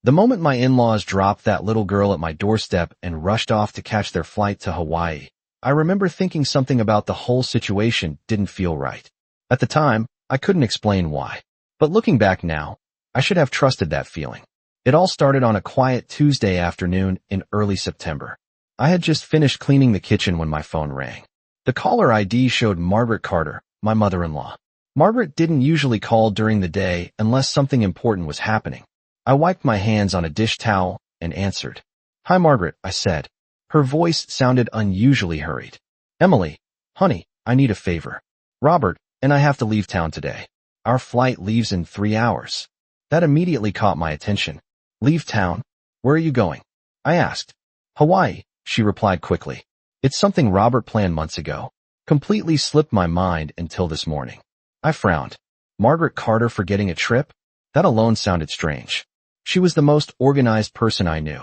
The moment my in-laws dropped that little girl at my doorstep and rushed off to catch their flight to Hawaii, I remember thinking something about the whole situation didn't feel right. At the time, I couldn't explain why. But looking back now, I should have trusted that feeling. It all started on a quiet Tuesday afternoon in early September. I had just finished cleaning the kitchen when my phone rang. The caller ID showed Margaret Carter, my mother-in-law. Margaret didn't usually call during the day unless something important was happening. I wiped my hands on a dish towel and answered. "Hi, Margaret," I said. Her voice sounded unusually hurried. "Emily, honey, I need a favor. Robert and I have to leave town today. Our flight leaves in 3 hours." That immediately caught my attention. "Leave town? Where are you going?" I asked. "Hawaii," she replied quickly. "It's something Robert planned months ago. Completely slipped my mind until this morning." I frowned. Margaret Carter forgetting a trip? That alone sounded strange. She was the most organized person I knew.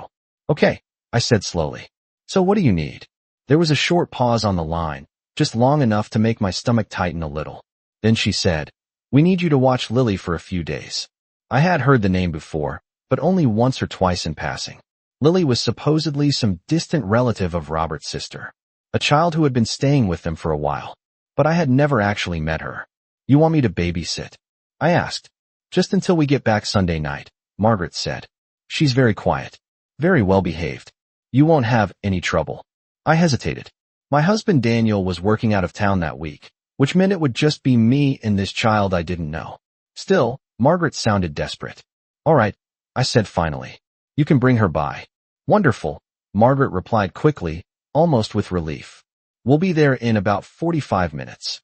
"Okay," I said slowly. "So what do you need?" There was a short pause on the line, just long enough to make my stomach tighten a little. Then she said, "We need you to watch Lily for a few days." I had heard the name before, but only once or twice in passing. Lily was supposedly some distant relative of Robert's sister, a child who had been staying with them for a while, but I had never actually met her. "You want me to babysit?" I asked. "Just until we get back Sunday night," Margaret said. "She's very quiet, very well behaved. You won't have any trouble." I hesitated. My husband Daniel was working out of town that week, which meant it would just be me and this child I didn't know. Still, Margaret sounded desperate. "All right," I said finally. "You can bring her by." "Wonderful," Margaret replied quickly, almost with relief. "We'll be there in about 45 minutes.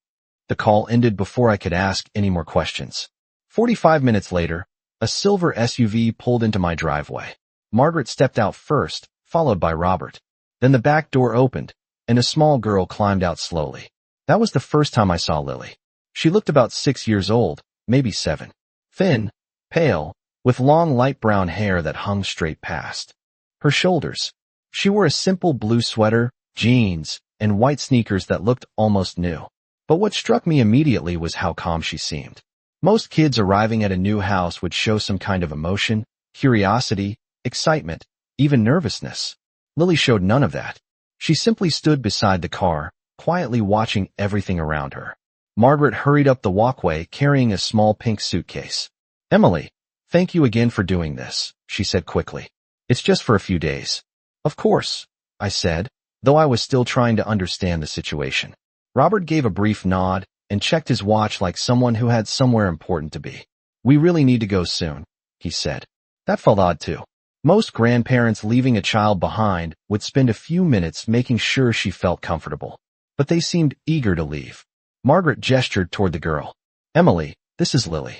The call ended before I could ask any more questions. 45 minutes later, a silver SUV pulled into my driveway. Margaret stepped out first, followed by Robert. Then the back door opened, and a small girl climbed out slowly. That was the first time I saw Lily. She looked about 6 years old, maybe 7. Thin, pale, with long light brown hair that hung straight past her shoulders. She wore a simple blue sweater, jeans, and white sneakers that looked almost new. But what struck me immediately was how calm she seemed. Most kids arriving at a new house would show some kind of emotion, curiosity, excitement, even nervousness. Lily showed none of that. She simply stood beside the car, quietly watching everything around her. Margaret hurried up the walkway carrying a small pink suitcase. "Emily, thank you again for doing this," she said quickly. "It's just for a few days." "Of course," I said, though I was still trying to understand the situation. Robert gave a brief nod and checked his watch like someone who had somewhere important to be. "We really need to go soon," he said. That felt odd too. Most grandparents leaving a child behind would spend a few minutes making sure she felt comfortable, but they seemed eager to leave. Margaret gestured toward the girl. "Emily, this is Lily."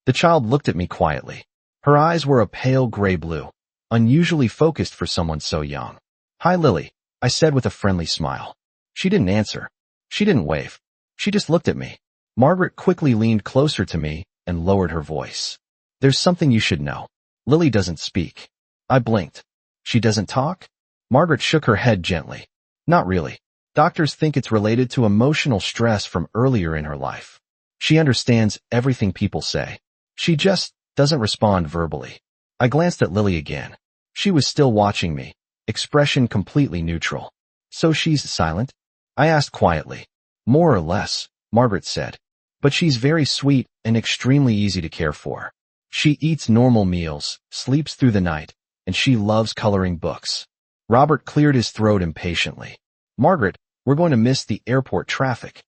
The child looked at me quietly. Her eyes were a pale gray blue, unusually focused for someone so young. "Hi, Lily," I said with a friendly smile. She didn't answer. She didn't wave. She just looked at me. Margaret quickly leaned closer to me and lowered her voice. "There's something you should know. Lily doesn't speak." I blinked. "She doesn't talk?" Margaret shook her head gently. "Not really. Doctors think it's related to emotional stress from earlier in her life. She understands everything people say. She just doesn't respond verbally." I glanced at Lily again. She was still watching me, expression completely neutral. "So she's silent?" I asked quietly. "More or less," Margaret said. "But she's very sweet and extremely easy to care for. She eats normal meals, sleeps through the night, and she loves coloring books." Robert cleared his throat impatiently. "Margaret, we're going to miss the airport traffic."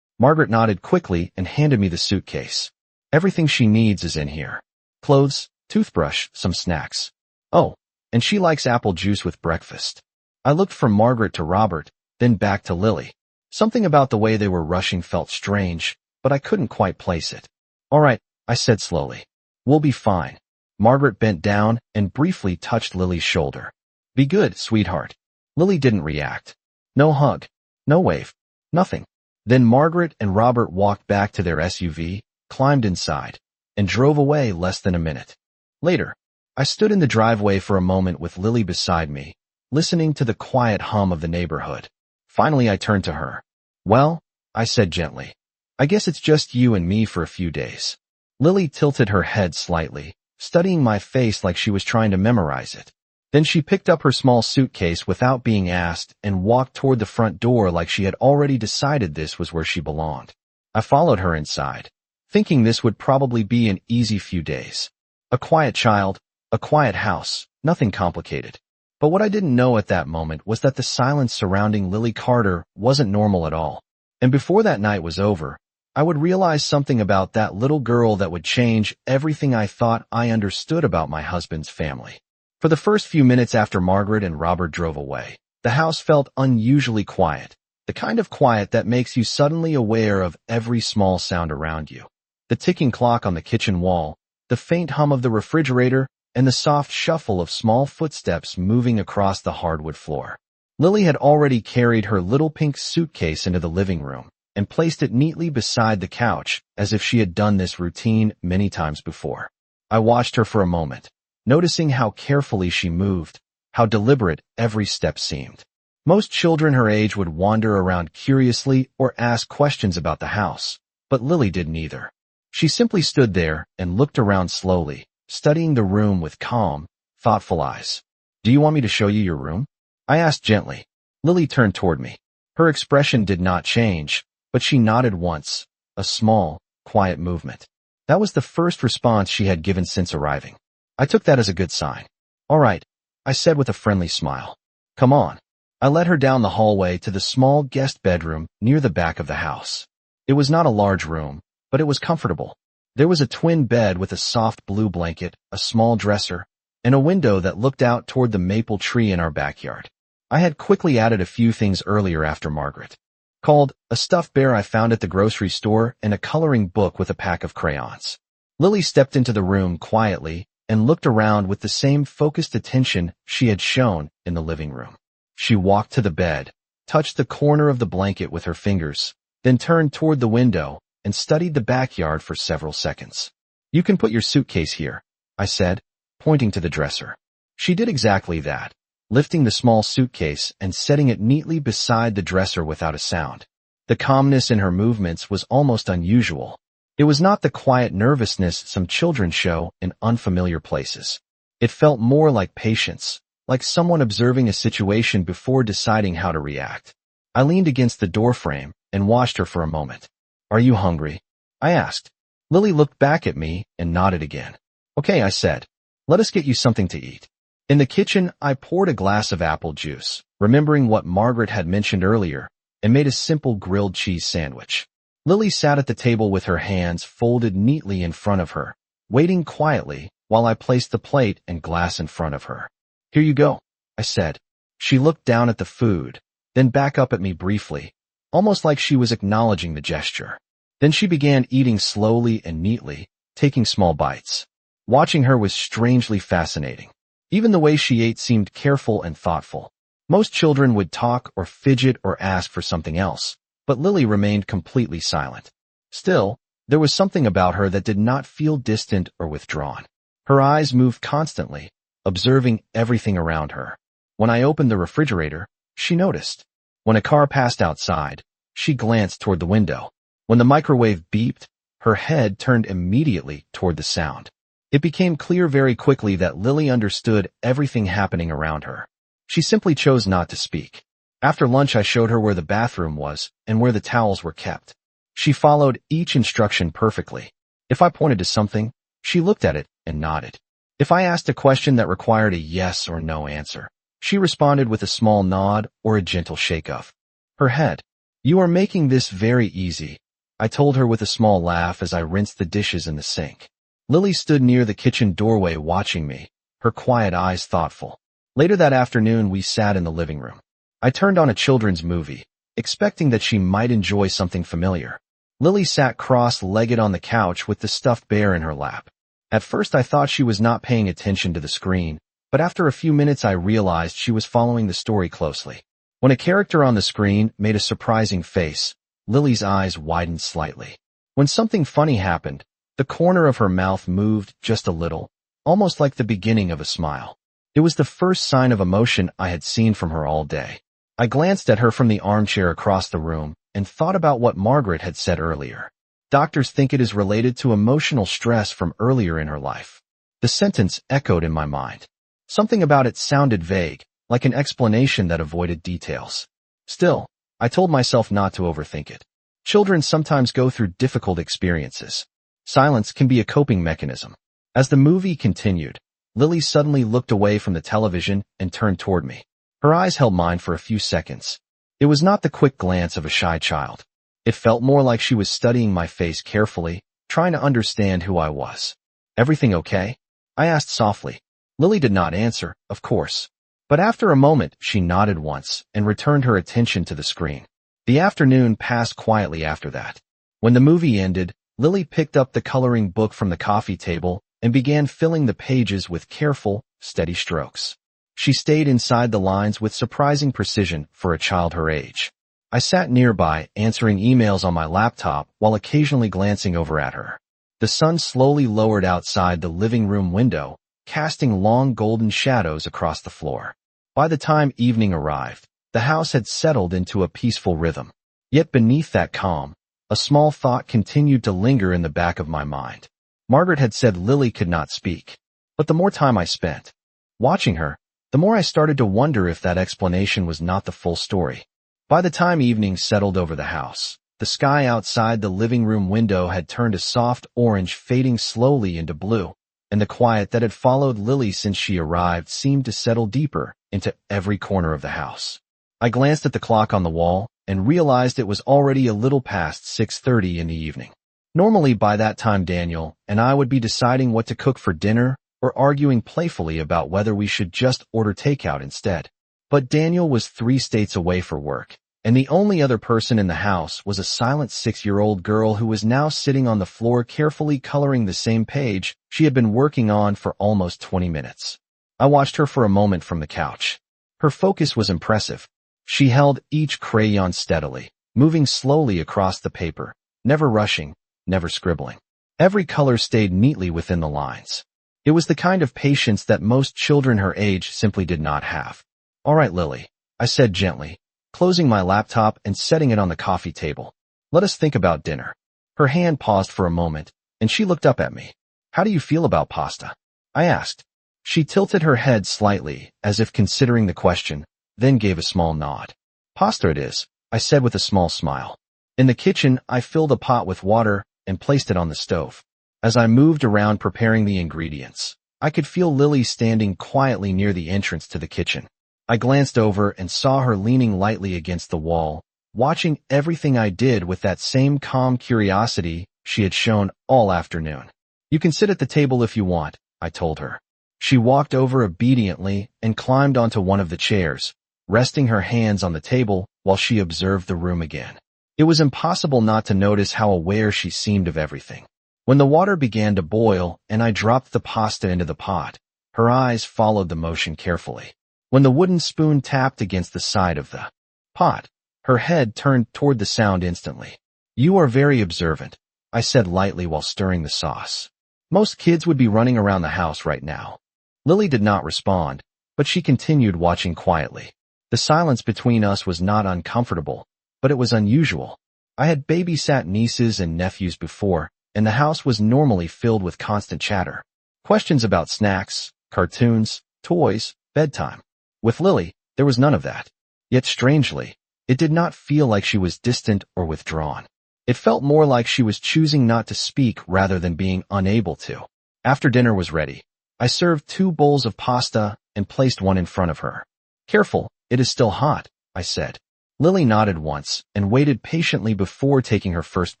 Margaret nodded quickly and handed me the suitcase. "Everything she needs is in here. Clothes, toothbrush, some snacks. Oh, and she likes apple juice with breakfast." I looked from Margaret to Robert, then back to Lily. Something about the way they were rushing felt strange, but I couldn't quite place it. "All right," I said slowly. "We'll be fine." Margaret bent down and briefly touched Lily's shoulder. "Be good, sweetheart." Lily didn't react. No hug, no wave, nothing. Then Margaret and Robert walked back to their SUV, climbed inside, and drove away less than a minute. Later, I stood in the driveway for a moment with Lily beside me, listening to the quiet hum of the neighborhood. Finally, I turned to her. "Well," I said gently, "I guess it's just you and me for a few days." Lily tilted her head slightly, studying my face like she was trying to memorize it. Then she picked up her small suitcase without being asked and walked toward the front door like she had already decided this was where she belonged. I followed her inside, thinking this would probably be an easy few days. A quiet child, a quiet house, nothing complicated. But what I didn't know at that moment was that the silence surrounding Lily Carter wasn't normal at all. And before that night was over, I would realize something about that little girl that would change everything I thought I understood about my husband's family. For the first few minutes after Margaret and Robert drove away, the house felt unusually quiet, the kind of quiet that makes you suddenly aware of every small sound around you. The ticking clock on the kitchen wall, the faint hum of the refrigerator, and the soft shuffle of small footsteps moving across the hardwood floor. Lily had already carried her little pink suitcase into the living room and placed it neatly beside the couch as if she had done this routine many times before. I watched her for a moment, noticing how carefully she moved, how deliberate every step seemed. Most children her age would wander around curiously or ask questions about the house, but Lily didn't either. She simply stood there and looked around slowly, studying the room with calm, thoughtful eyes. "Do you want me to show you your room?" I asked gently. Lily turned toward me. Her expression did not change, but she nodded once, a small, quiet movement. That was the first response she had given since arriving. I took that as a good sign. "All right," I said with a friendly smile. "Come on." I led her down the hallway to the small guest bedroom near the back of the house. It was not a large room, but it was comfortable. There was a twin bed with a soft blue blanket, a small dresser, and a window that looked out toward the maple tree in our backyard. I had quickly added a few things earlier after Margaret. Called a stuffed bear I found at the grocery store and a coloring book with a pack of crayons. Lily stepped into the room quietly and looked around with the same focused attention she had shown in the living room. She walked to the bed, touched the corner of the blanket with her fingers, then turned toward the window and studied the backyard for several seconds. "You can put your suitcase here," I said, pointing to the dresser. She did exactly that, lifting the small suitcase and setting it neatly beside the dresser without a sound. The calmness in her movements was almost unusual. It was not the quiet nervousness some children show in unfamiliar places. It felt more like patience, like someone observing a situation before deciding how to react. I leaned against the doorframe and watched her for a moment. "Are you hungry?" I asked. Lily looked back at me and nodded again. "Okay," I said. "Let us get you something to eat." In the kitchen, I poured a glass of apple juice, remembering what Margaret had mentioned earlier, and made a simple grilled cheese sandwich. Lily sat at the table with her hands folded neatly in front of her, waiting quietly while I placed the plate and glass in front of her. "Here you go," I said. She looked down at the food, then back up at me briefly, almost like she was acknowledging the gesture. Then she began eating slowly and neatly, taking small bites. Watching her was strangely fascinating. Even the way she ate seemed careful and thoughtful. Most children would talk or fidget or ask for something else, but Lily remained completely silent. Still, there was something about her that did not feel distant or withdrawn. Her eyes moved constantly, observing everything around her. When I opened the refrigerator, she noticed. When a car passed outside, she glanced toward the window. When the microwave beeped, her head turned immediately toward the sound. It became clear very quickly that Lily understood everything happening around her. She simply chose not to speak. After lunch, I showed her where the bathroom was and where the towels were kept. She followed each instruction perfectly. If I pointed to something, she looked at it and nodded. If I asked a question that required a yes or no answer, she responded with a small nod or a gentle shake of her head. "You are making this very easy," I told her with a small laugh as I rinsed the dishes in the sink. Lily stood near the kitchen doorway watching me, her quiet eyes thoughtful. Later that afternoon, we sat in the living room. I turned on a children's movie, expecting that she might enjoy something familiar. Lily sat cross-legged on the couch with the stuffed bear in her lap. At first I thought she was not paying attention to the screen, but after a few minutes I realized she was following the story closely. When a character on the screen made a surprising face, Lily's eyes widened slightly. When something funny happened, the corner of her mouth moved just a little, almost like the beginning of a smile. It was the first sign of emotion I had seen from her all day. I glanced at her from the armchair across the room and thought about what Margaret had said earlier. Doctors think it is related to emotional stress from earlier in her life. The sentence echoed in my mind. Something about it sounded vague, like an explanation that avoided details. Still, I told myself not to overthink it. Children sometimes go through difficult experiences. Silence can be a coping mechanism. As the movie continued, Lily suddenly looked away from the television and turned toward me. Her eyes held mine for a few seconds. It was not the quick glance of a shy child. It felt more like she was studying my face carefully, trying to understand who I was. "Everything okay?" I asked softly. Lily did not answer, of course. But after a moment, she nodded once and returned her attention to the screen. The afternoon passed quietly after that. When the movie ended, Lily picked up the coloring book from the coffee table and began filling the pages with careful, steady strokes. She stayed inside the lines with surprising precision for a child her age. I sat nearby, answering emails on my laptop while occasionally glancing over at her. The sun slowly lowered outside the living room window, casting long golden shadows across the floor. By the time evening arrived, the house had settled into a peaceful rhythm. Yet beneath that calm, a small thought continued to linger in the back of my mind. Margaret had said Lily could not speak. But the more time I spent watching her, the more I started to wonder if that explanation was not the full story. By the time evening settled over the house, the sky outside the living room window had turned a soft orange, fading slowly into blue, and the quiet that had followed Lily since she arrived seemed to settle deeper into every corner of the house. I glanced at the clock on the wall and realized it was already a little past 6:30 in the evening. Normally by that time Daniel and I would be deciding what to cook for dinner or arguing playfully about whether we should just order takeout instead. But Daniel was 3 states away for work, and the only other person in the house was a silent 6-year-old girl who was now sitting on the floor carefully coloring the same page she had been working on for almost 20 minutes. I watched her for a moment from the couch. Her focus was impressive. She held each crayon steadily, moving slowly across the paper, never rushing, never scribbling. Every color stayed neatly within the lines. It was the kind of patience that most children her age simply did not have. "All right, Lily," I said gently, closing my laptop and setting it on the coffee table. "Let us think about dinner." Her hand paused for a moment, and she looked up at me. "How do you feel about pasta?" I asked. She tilted her head slightly, as if considering the question, then gave a small nod. "Pasta it is," I said with a small smile. In the kitchen, I filled a pot with water and placed it on the stove. As I moved around preparing the ingredients, I could feel Lily standing quietly near the entrance to the kitchen. I glanced over and saw her leaning lightly against the wall, watching everything I did with that same calm curiosity she had shown all afternoon. "You can sit at the table if you want," I told her. She walked over obediently and climbed onto one of the chairs, resting her hands on the table while she observed the room again. It was impossible not to notice how aware she seemed of everything. When the water began to boil and I dropped the pasta into the pot, her eyes followed the motion carefully. When the wooden spoon tapped against the side of the pot, her head turned toward the sound instantly. "You are very observant," I said lightly while stirring the sauce. "Most kids would be running around the house right now." Lily did not respond, but she continued watching quietly. The silence between us was not uncomfortable, but it was unusual. I had babysat nieces and nephews before, and the house was normally filled with constant chatter. Questions about snacks, cartoons, toys, bedtime. With Lily, there was none of that. Yet strangely, it did not feel like she was distant or withdrawn. It felt more like she was choosing not to speak rather than being unable to. After dinner was ready, I served 2 bowls of pasta and placed one in front of her. "Careful, it is still hot," I said. Lily nodded once and waited patiently before taking her first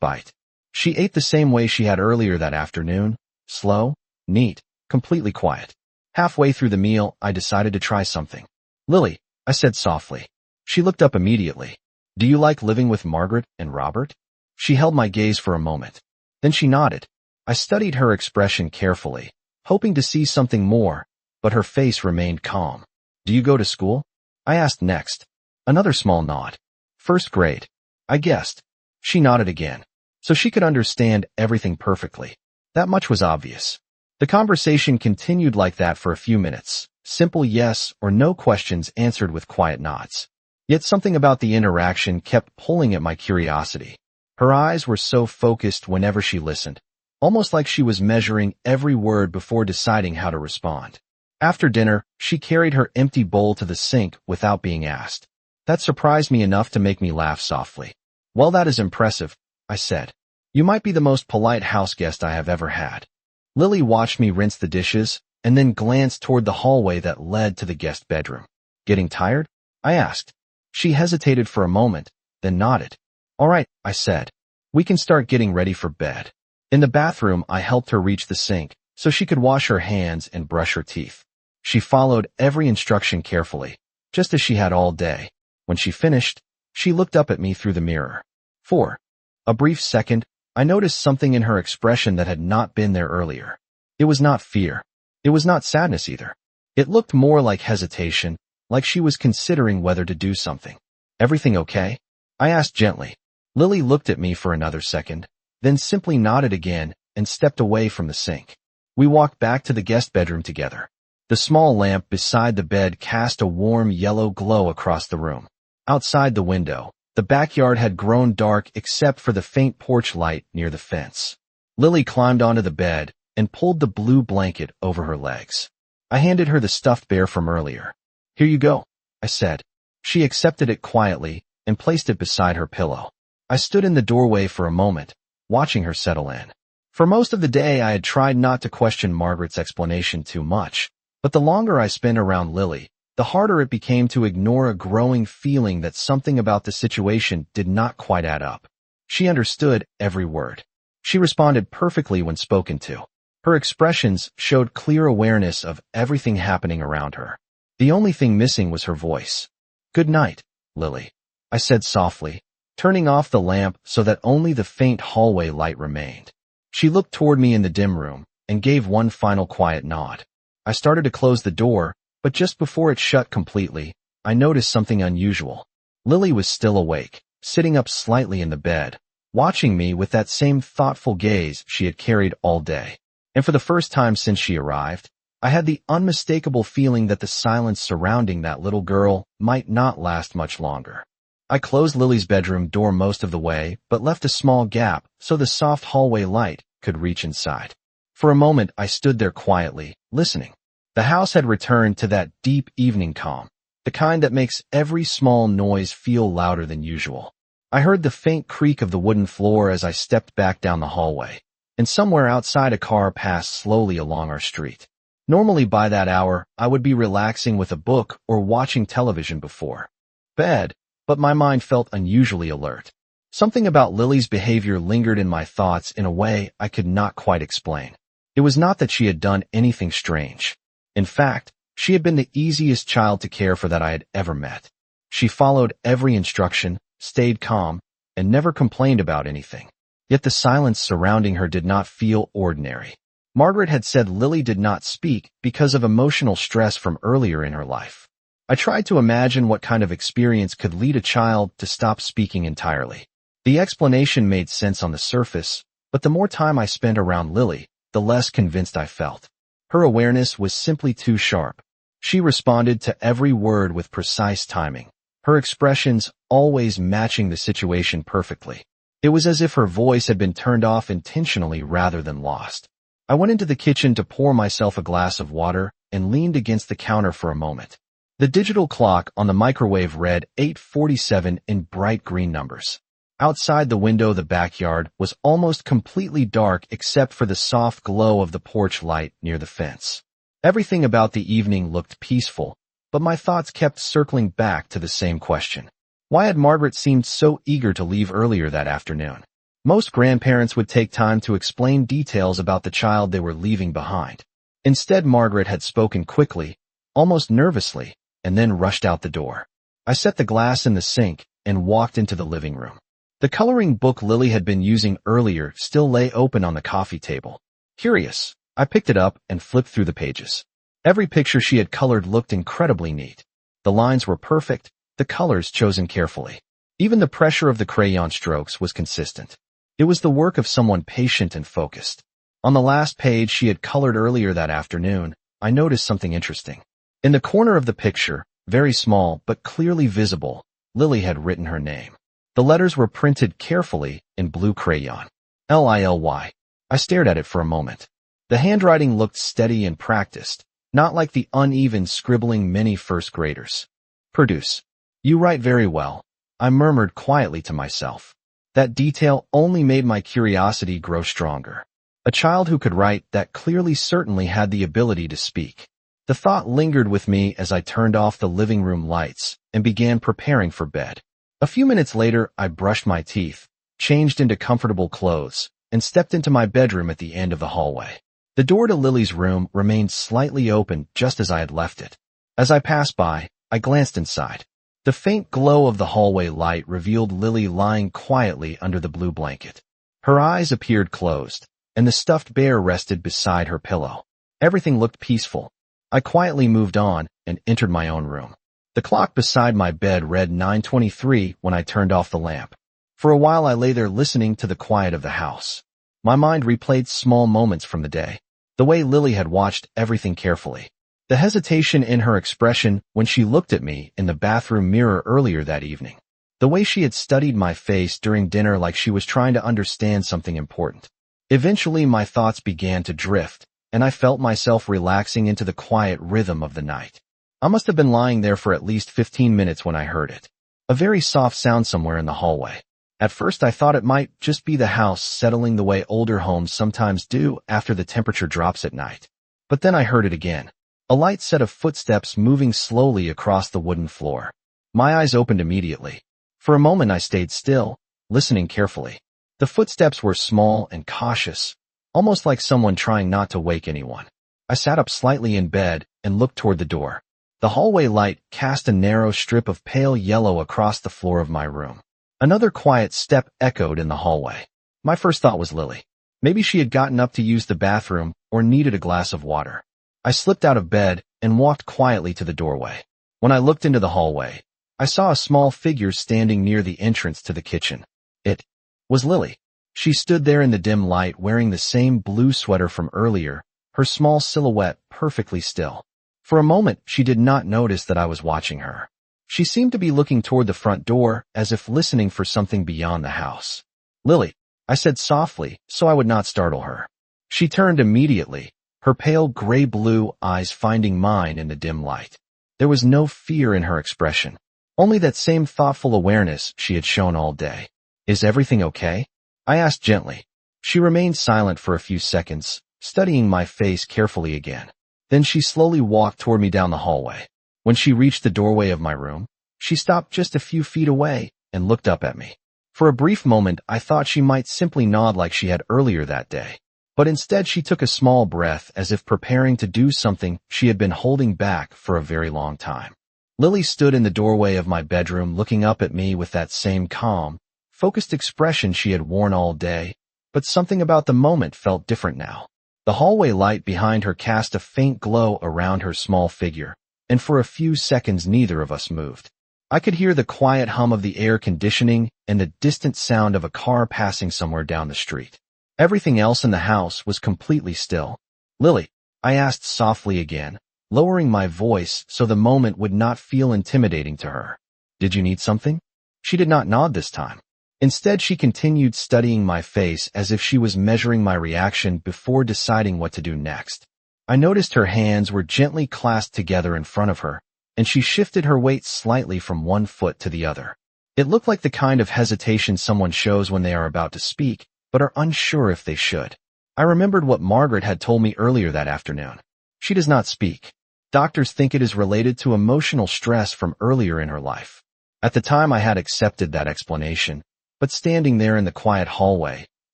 bite. She ate the same way she had earlier that afternoon, slow, neat, completely quiet. Halfway through the meal, I decided to try something. "Lily," I said softly. She looked up immediately. "Do you like living with Margaret and Robert?" She held my gaze for a moment. Then she nodded. I studied her expression carefully, hoping to see something more, but her face remained calm. "Do you go to school?" I asked next. Another small nod. "First grade." I guessed. She nodded again, so she could understand everything perfectly. That much was obvious. The conversation continued like that for a few minutes, simple yes or no questions answered with quiet nods. Yet something about the interaction kept pulling at my curiosity. Her eyes were so focused whenever she listened, almost like she was measuring every word before deciding how to respond. After dinner, she carried her empty bowl to the sink without being asked. That surprised me enough to make me laugh softly. "Well, that is impressive," I said. "You might be the most polite houseguest I have ever had." Lily watched me rinse the dishes and then glanced toward the hallway that led to the guest bedroom. "Getting tired?" I asked. She hesitated for a moment, then nodded. "All right," I said. "We can start getting ready for bed." In the bathroom, I helped her reach the sink so she could wash her hands and brush her teeth. She followed every instruction carefully, just as she had all day. When she finished, she looked up at me through the mirror. For a brief second, I noticed something in her expression that had not been there earlier. It was not fear. It was not sadness either. It looked more like hesitation, like she was considering whether to do something. "Everything okay?" I asked gently. Lily looked at me for another second, then simply nodded again and stepped away from the sink. We walked back to the guest bedroom together. The small lamp beside the bed cast a warm yellow glow across the room. Outside the window, the backyard had grown dark except for the faint porch light near the fence. Lily climbed onto the bed and pulled the blue blanket over her legs. I handed her the stuffed bear from earlier. "Here you go," I said. She accepted it quietly and placed it beside her pillow. I stood in the doorway for a moment, watching her settle in. For most of the day, I had tried not to question Margaret's explanation too much. But the longer I spent around Lily, the harder it became to ignore a growing feeling that something about the situation did not quite add up. She understood every word. She responded perfectly when spoken to. Her expressions showed clear awareness of everything happening around her. The only thing missing was her voice. "Good night, Lily," I said softly, turning off the lamp so that only the faint hallway light remained. She looked toward me in the dim room and gave one final quiet nod. I started to close the door, but just before it shut completely, I noticed something unusual. Lily was still awake, sitting up slightly in the bed, watching me with that same thoughtful gaze she had carried all day. And for the first time since she arrived, I had the unmistakable feeling that the silence surrounding that little girl might not last much longer. I closed Lily's bedroom door most of the way, but left a small gap so the soft hallway light could reach inside. For a moment, I stood there quietly, listening. The house had returned to that deep evening calm, the kind that makes every small noise feel louder than usual. I heard the faint creak of the wooden floor as I stepped back down the hallway, and somewhere outside a car passed slowly along our street. Normally by that hour, I would be relaxing with a book or watching television before bed, but my mind felt unusually alert. Something about Lily's behavior lingered in my thoughts in a way I could not quite explain. It was not that she had done anything strange. In fact, she had been the easiest child to care for that I had ever met. She followed every instruction, stayed calm, and never complained about anything. Yet the silence surrounding her did not feel ordinary. Margaret had said Lily did not speak because of emotional stress from earlier in her life. I tried to imagine what kind of experience could lead a child to stop speaking entirely. The explanation made sense on the surface, but the more time I spent around Lily, the less convinced I felt. Her awareness was simply too sharp. She responded to every word with precise timing, her expressions always matching the situation perfectly. It was as if her voice had been turned off intentionally rather than lost. I went into the kitchen to pour myself a glass of water and leaned against the counter for a moment. The digital clock on the microwave read 8:47 in bright green numbers. Outside the window, the backyard was almost completely dark except for the soft glow of the porch light near the fence. Everything about the evening looked peaceful, but my thoughts kept circling back to the same question. Why had Margaret seemed so eager to leave earlier that afternoon? Most grandparents would take time to explain details about the child they were leaving behind. Instead, Margaret had spoken quickly, almost nervously, and then rushed out the door. I set the glass in the sink and walked into the living room. The coloring book Lily had been using earlier still lay open on the coffee table. Curious, I picked it up and flipped through the pages. Every picture she had colored looked incredibly neat. The lines were perfect, the colors chosen carefully. Even the pressure of the crayon strokes was consistent. It was the work of someone patient and focused. On the last page she had colored earlier that afternoon, I noticed something interesting. In the corner of the picture, very small but clearly visible, Lily had written her name. The letters were printed carefully in blue crayon. Lily. I stared at it for a moment. The handwriting looked steady and practiced, not like the uneven scribbling many first graders. Produce. You write very well, I murmured quietly to myself. That detail only made my curiosity grow stronger. A child who could write that clearly certainly had the ability to speak. The thought lingered with me as I turned off the living room lights and began preparing for bed. A few minutes later, I brushed my teeth, changed into comfortable clothes, and stepped into my bedroom at the end of the hallway. The door to Lily's room remained slightly open just as I had left it. As I passed by, I glanced inside. The faint glow of the hallway light revealed Lily lying quietly under the blue blanket. Her eyes appeared closed, and the stuffed bear rested beside her pillow. Everything looked peaceful. I quietly moved on and entered my own room. The clock beside my bed read 9:23 when I turned off the lamp. For a while I lay there listening to the quiet of the house. My mind replayed small moments from the day. The way Lily had watched everything carefully. The hesitation in her expression when she looked at me in the bathroom mirror earlier that evening. The way she had studied my face during dinner like she was trying to understand something important. Eventually my thoughts began to drift, and I felt myself relaxing into the quiet rhythm of the night. I must have been lying there for at least 15 minutes when I heard it. A very soft sound somewhere in the hallway. At first I thought it might just be the house settling the way older homes sometimes do after the temperature drops at night. But then I heard it again. A light set of footsteps moving slowly across the wooden floor. My eyes opened immediately. For a moment I stayed still, listening carefully. The footsteps were small and cautious, almost like someone trying not to wake anyone. I sat up slightly in bed and looked toward the door. The hallway light cast a narrow strip of pale yellow across the floor of my room. Another quiet step echoed in the hallway. My first thought was Lily. Maybe she had gotten up to use the bathroom or needed a glass of water. I slipped out of bed and walked quietly to the doorway. When I looked into the hallway, I saw a small figure standing near the entrance to the kitchen. It was Lily. She stood there in the dim light wearing the same blue sweater from earlier, her small silhouette perfectly still. For a moment, she did not notice that I was watching her. She seemed to be looking toward the front door as if listening for something beyond the house. Lily, I said softly so I would not startle her. She turned immediately, her pale gray-blue eyes finding mine in the dim light. There was no fear in her expression, only that same thoughtful awareness she had shown all day. Is everything okay? I asked gently. She remained silent for a few seconds, studying my face carefully again. Then she slowly walked toward me down the hallway. When she reached the doorway of my room, she stopped just a few feet away and looked up at me. For a brief moment, I thought she might simply nod like she had earlier that day. But instead she took a small breath as if preparing to do something she had been holding back for a very long time. Lily stood in the doorway of my bedroom looking up at me with that same calm, focused expression she had worn all day, but something about the moment felt different now. The hallway light behind her cast a faint glow around her small figure, and for a few seconds neither of us moved. I could hear the quiet hum of the air conditioning and the distant sound of a car passing somewhere down the street. Everything else in the house was completely still. Lily, I asked softly again, lowering my voice so the moment would not feel intimidating to her. Did you need something? She did not nod this time. Instead, she continued studying my face as if she was measuring my reaction before deciding what to do next. I noticed her hands were gently clasped together in front of her, and she shifted her weight slightly from one foot to the other. It looked like the kind of hesitation someone shows when they are about to speak, but are unsure if they should. I remembered what Margaret had told me earlier that afternoon. She does not speak. Doctors think it is related to emotional stress from earlier in her life. At the time I had accepted that explanation, but standing there in the quiet hallway,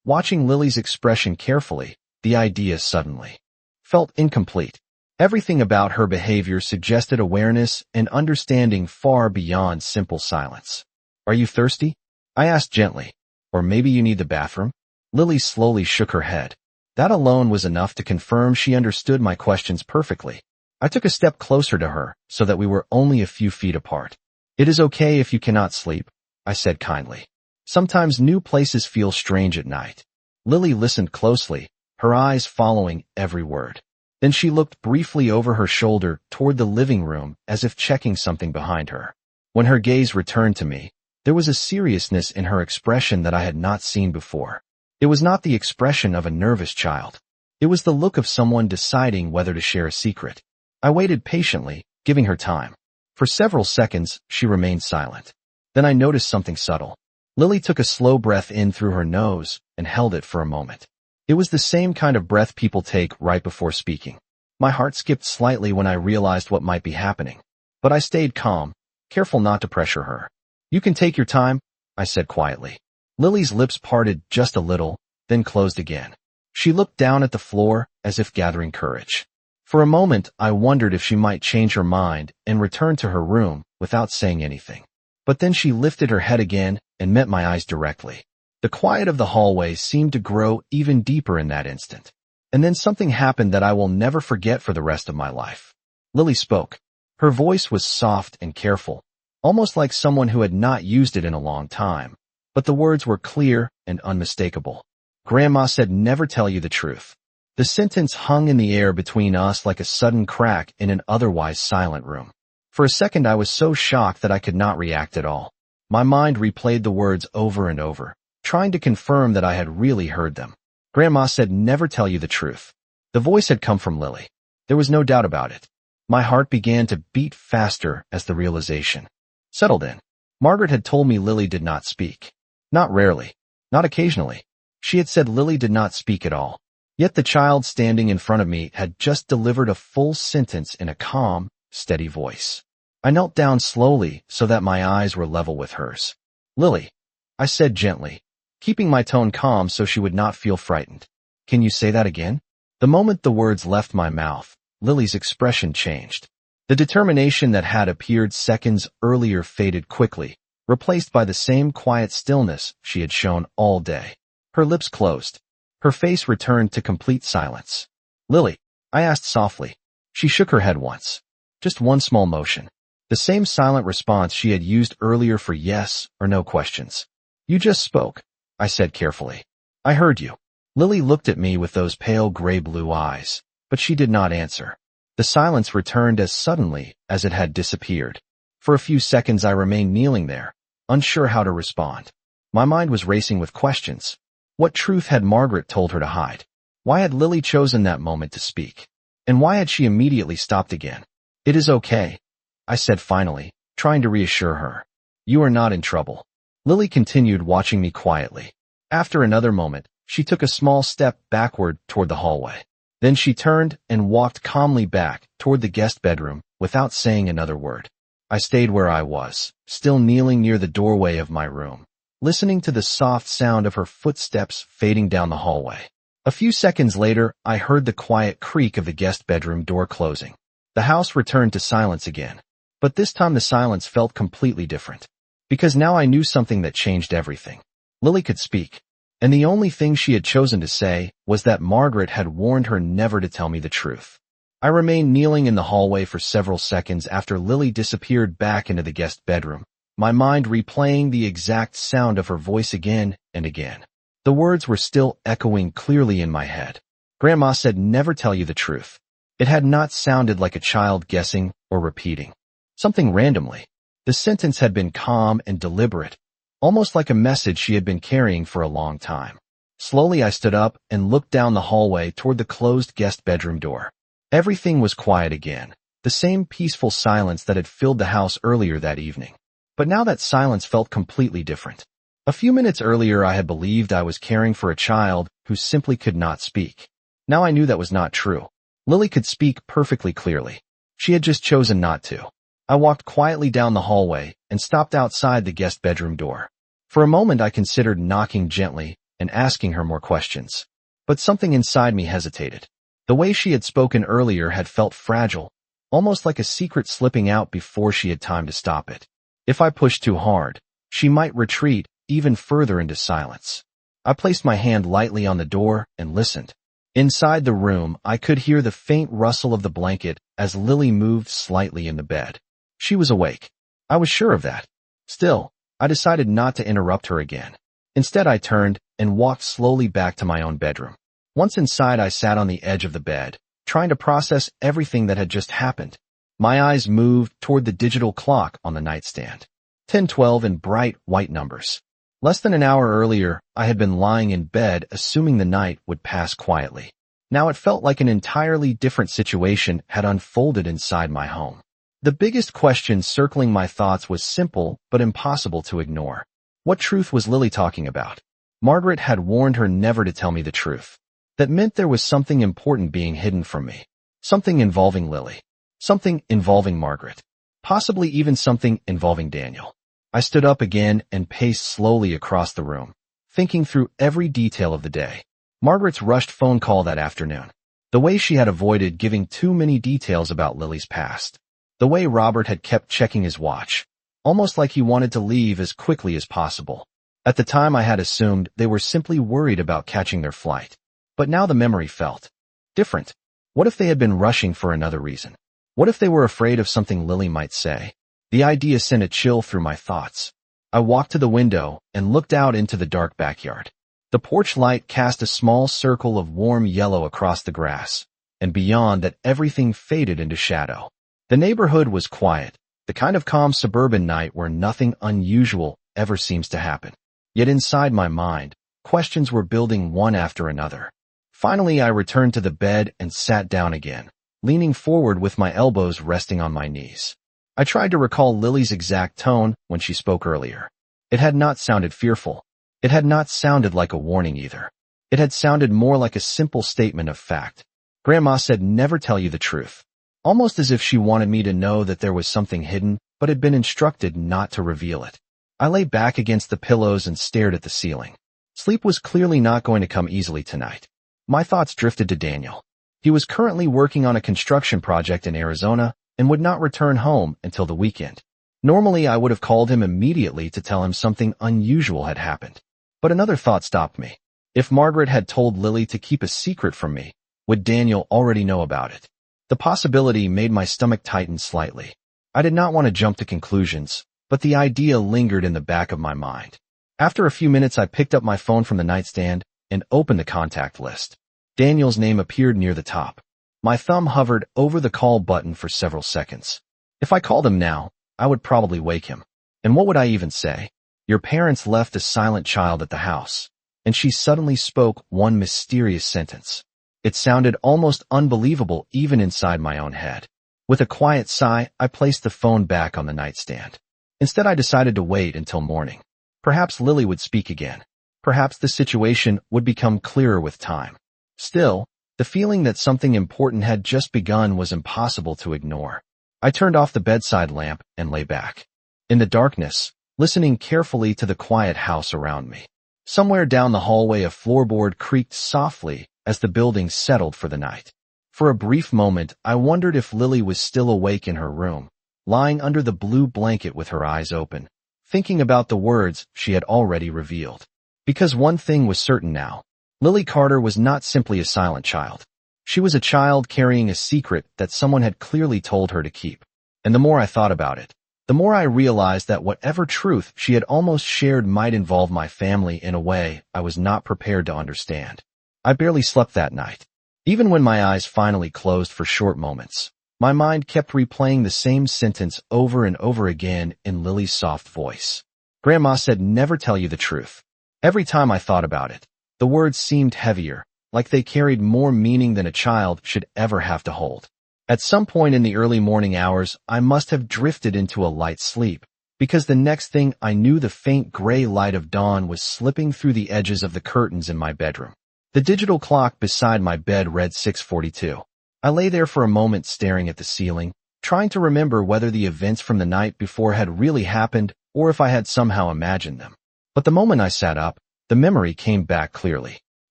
watching Lily's expression carefully, the idea suddenly felt incomplete. Everything about her behavior suggested awareness and understanding far beyond simple silence. Are you thirsty? I asked gently. Or maybe you need the bathroom? Lily slowly shook her head. That alone was enough to confirm she understood my questions perfectly. I took a step closer to her so that we were only a few feet apart. It is okay if you cannot sleep, I said kindly. Sometimes new places feel strange at night. Lily listened closely, her eyes following every word. Then she looked briefly over her shoulder toward the living room as if checking something behind her. When her gaze returned to me, there was a seriousness in her expression that I had not seen before. It was not the expression of a nervous child. It was the look of someone deciding whether to share a secret. I waited patiently, giving her time. For several seconds, she remained silent. Then I noticed something subtle. Lily took a slow breath in through her nose and held it for a moment. It was the same kind of breath people take right before speaking. My heart skipped slightly when I realized what might be happening. But I stayed calm, careful not to pressure her. "You can take your time," I said quietly. Lily's lips parted just a little, then closed again. She looked down at the floor as if gathering courage. For a moment, I wondered if she might change her mind and return to her room without saying anything. But then she lifted her head again and met my eyes directly. The quiet of the hallway seemed to grow even deeper in that instant. And then something happened that I will never forget for the rest of my life. Lily spoke. Her voice was soft and careful, almost like someone who had not used it in a long time. But the words were clear and unmistakable. "Grandma said never tell you the truth." The sentence hung in the air between us like a sudden crack in an otherwise silent room. For a second I was so shocked that I could not react at all. My mind replayed the words over and over, trying to confirm that I had really heard them. "Grandma said never tell you the truth." The voice had come from Lily. There was no doubt about it. My heart began to beat faster as the realization settled in. Margaret had told me Lily did not speak. Not rarely. Not occasionally. She had said Lily did not speak at all. Yet the child standing in front of me had just delivered a full sentence in a calm, steady voice. I knelt down slowly so that my eyes were level with hers. "Lily," I said gently, keeping my tone calm so she would not feel frightened. "Can you say that again?" The moment the words left my mouth, Lily's expression changed. The determination that had appeared seconds earlier faded quickly, replaced by the same quiet stillness she had shown all day. Her lips closed. Her face returned to complete silence. "Lily," I asked softly. She shook her head once. Just one small motion. The same silent response she had used earlier for yes or no questions. "You just spoke," I said carefully. "I heard you." Lily looked at me with those pale gray-blue eyes, but she did not answer. The silence returned as suddenly as it had disappeared. For a few seconds I remained kneeling there, unsure how to respond. My mind was racing with questions. What truth had Margaret told her to hide? Why had Lily chosen that moment to speak? And why had she immediately stopped again? "It is okay," I said finally, trying to reassure her. "You are not in trouble." Lily continued watching me quietly. After another moment, she took a small step backward toward the hallway. Then she turned and walked calmly back toward the guest bedroom without saying another word. I stayed where I was, still kneeling near the doorway of my room, listening to the soft sound of her footsteps fading down the hallway. A few seconds later, I heard the quiet creak of the guest bedroom door closing. The house returned to silence again. But this time the silence felt completely different. Because now I knew something that changed everything. Lily could speak. And the only thing she had chosen to say was that Margaret had warned her never to tell me the truth. I remained kneeling in the hallway for several seconds after Lily disappeared back into the guest bedroom, my mind replaying the exact sound of her voice again and again. The words were still echoing clearly in my head. "Grandma said never tell you the truth." It had not sounded like a child guessing or repeating something randomly. The sentence had been calm and deliberate, almost like a message she had been carrying for a long time. Slowly I stood up and looked down the hallway toward the closed guest bedroom door. Everything was quiet again, the same peaceful silence that had filled the house earlier that evening. But now that silence felt completely different. A few minutes earlier I had believed I was caring for a child who simply could not speak. Now I knew that was not true. Lily could speak perfectly clearly. She had just chosen not to. I walked quietly down the hallway and stopped outside the guest bedroom door. For a moment I considered knocking gently and asking her more questions. But something inside me hesitated. The way she had spoken earlier had felt fragile, almost like a secret slipping out before she had time to stop it. If I pushed too hard, she might retreat even further into silence. I placed my hand lightly on the door and listened. Inside the room, I could hear the faint rustle of the blanket as Lily moved slightly in the bed. She was awake. I was sure of that. Still, I decided not to interrupt her again. Instead, I turned and walked slowly back to my own bedroom. Once inside, I sat on the edge of the bed, trying to process everything that had just happened. My eyes moved toward the digital clock on the nightstand. 10:12 in bright white numbers. Less than an hour earlier, I had been lying in bed assuming the night would pass quietly. Now it felt like an entirely different situation had unfolded inside my home. The biggest question circling my thoughts was simple but impossible to ignore. What truth was Lily talking about? Margaret had warned her never to tell me the truth. That meant there was something important being hidden from me. Something involving Lily. Something involving Margaret. Possibly even something involving Daniel. I stood up again and paced slowly across the room, thinking through every detail of the day. Margaret's rushed phone call that afternoon. The way she had avoided giving too many details about Lily's past. The way Robert had kept checking his watch, almost like he wanted to leave as quickly as possible. At the time I had assumed they were simply worried about catching their flight. But now the memory felt different. What if they had been rushing for another reason? What if they were afraid of something Lily might say? The idea sent a chill through my thoughts. I walked to the window and looked out into the dark backyard. The porch light cast a small circle of warm yellow across the grass, and beyond that everything faded into shadow. The neighborhood was quiet, the kind of calm suburban night where nothing unusual ever seems to happen. Yet inside my mind, questions were building one after another. Finally, I returned to the bed and sat down again, leaning forward with my elbows resting on my knees. I tried to recall Lily's exact tone when she spoke earlier. It had not sounded fearful. It had not sounded like a warning either. It had sounded more like a simple statement of fact. Grandma said never tell you the truth. Almost as if she wanted me to know that there was something hidden, but had been instructed not to reveal it. I lay back against the pillows and stared at the ceiling. Sleep was clearly not going to come easily tonight. My thoughts drifted to Daniel. He was currently working on a construction project in Arizona and would not return home until the weekend. Normally, I would have called him immediately to tell him something unusual had happened. But another thought stopped me. If Margaret had told Lily to keep a secret from me, would Daniel already know about it? The possibility made my stomach tighten slightly. I did not want to jump to conclusions, but the idea lingered in the back of my mind. After a few minutes, I picked up my phone from the nightstand and opened the contact list. Daniel's name appeared near the top. My thumb hovered over the call button for several seconds. If I called him now, I would probably wake him. And what would I even say? Your parents left a silent child at the house. And she suddenly spoke one mysterious sentence. It sounded almost unbelievable even inside my own head. With a quiet sigh, I placed the phone back on the nightstand. Instead, I decided to wait until morning. Perhaps Lily would speak again. Perhaps the situation would become clearer with time. Still, the feeling that something important had just begun was impossible to ignore. I turned off the bedside lamp and lay back. In the darkness, listening carefully to the quiet house around me. Somewhere down the hallway a floorboard creaked softly as the building settled for the night. For a brief moment, I wondered if Lily was still awake in her room, lying under the blue blanket with her eyes open, thinking about the words she had already revealed. Because one thing was certain now. Lily Carter was not simply a silent child. She was a child carrying a secret that someone had clearly told her to keep. And the more I thought about it, the more I realized that whatever truth she had almost shared might involve my family in a way I was not prepared to understand. I barely slept that night. Even when my eyes finally closed for short moments, my mind kept replaying the same sentence over and over again in Lily's soft voice. Grandma said never tell you the truth. Every time I thought about it, the words seemed heavier, like they carried more meaning than a child should ever have to hold. At some point in the early morning hours, I must have drifted into a light sleep, because the next thing I knew the faint gray light of dawn was slipping through the edges of the curtains in my bedroom. The digital clock beside my bed read 6:42. I lay there for a moment staring at the ceiling, trying to remember whether the events from the night before had really happened or if I had somehow imagined them. But the moment I sat up, the memory came back clearly.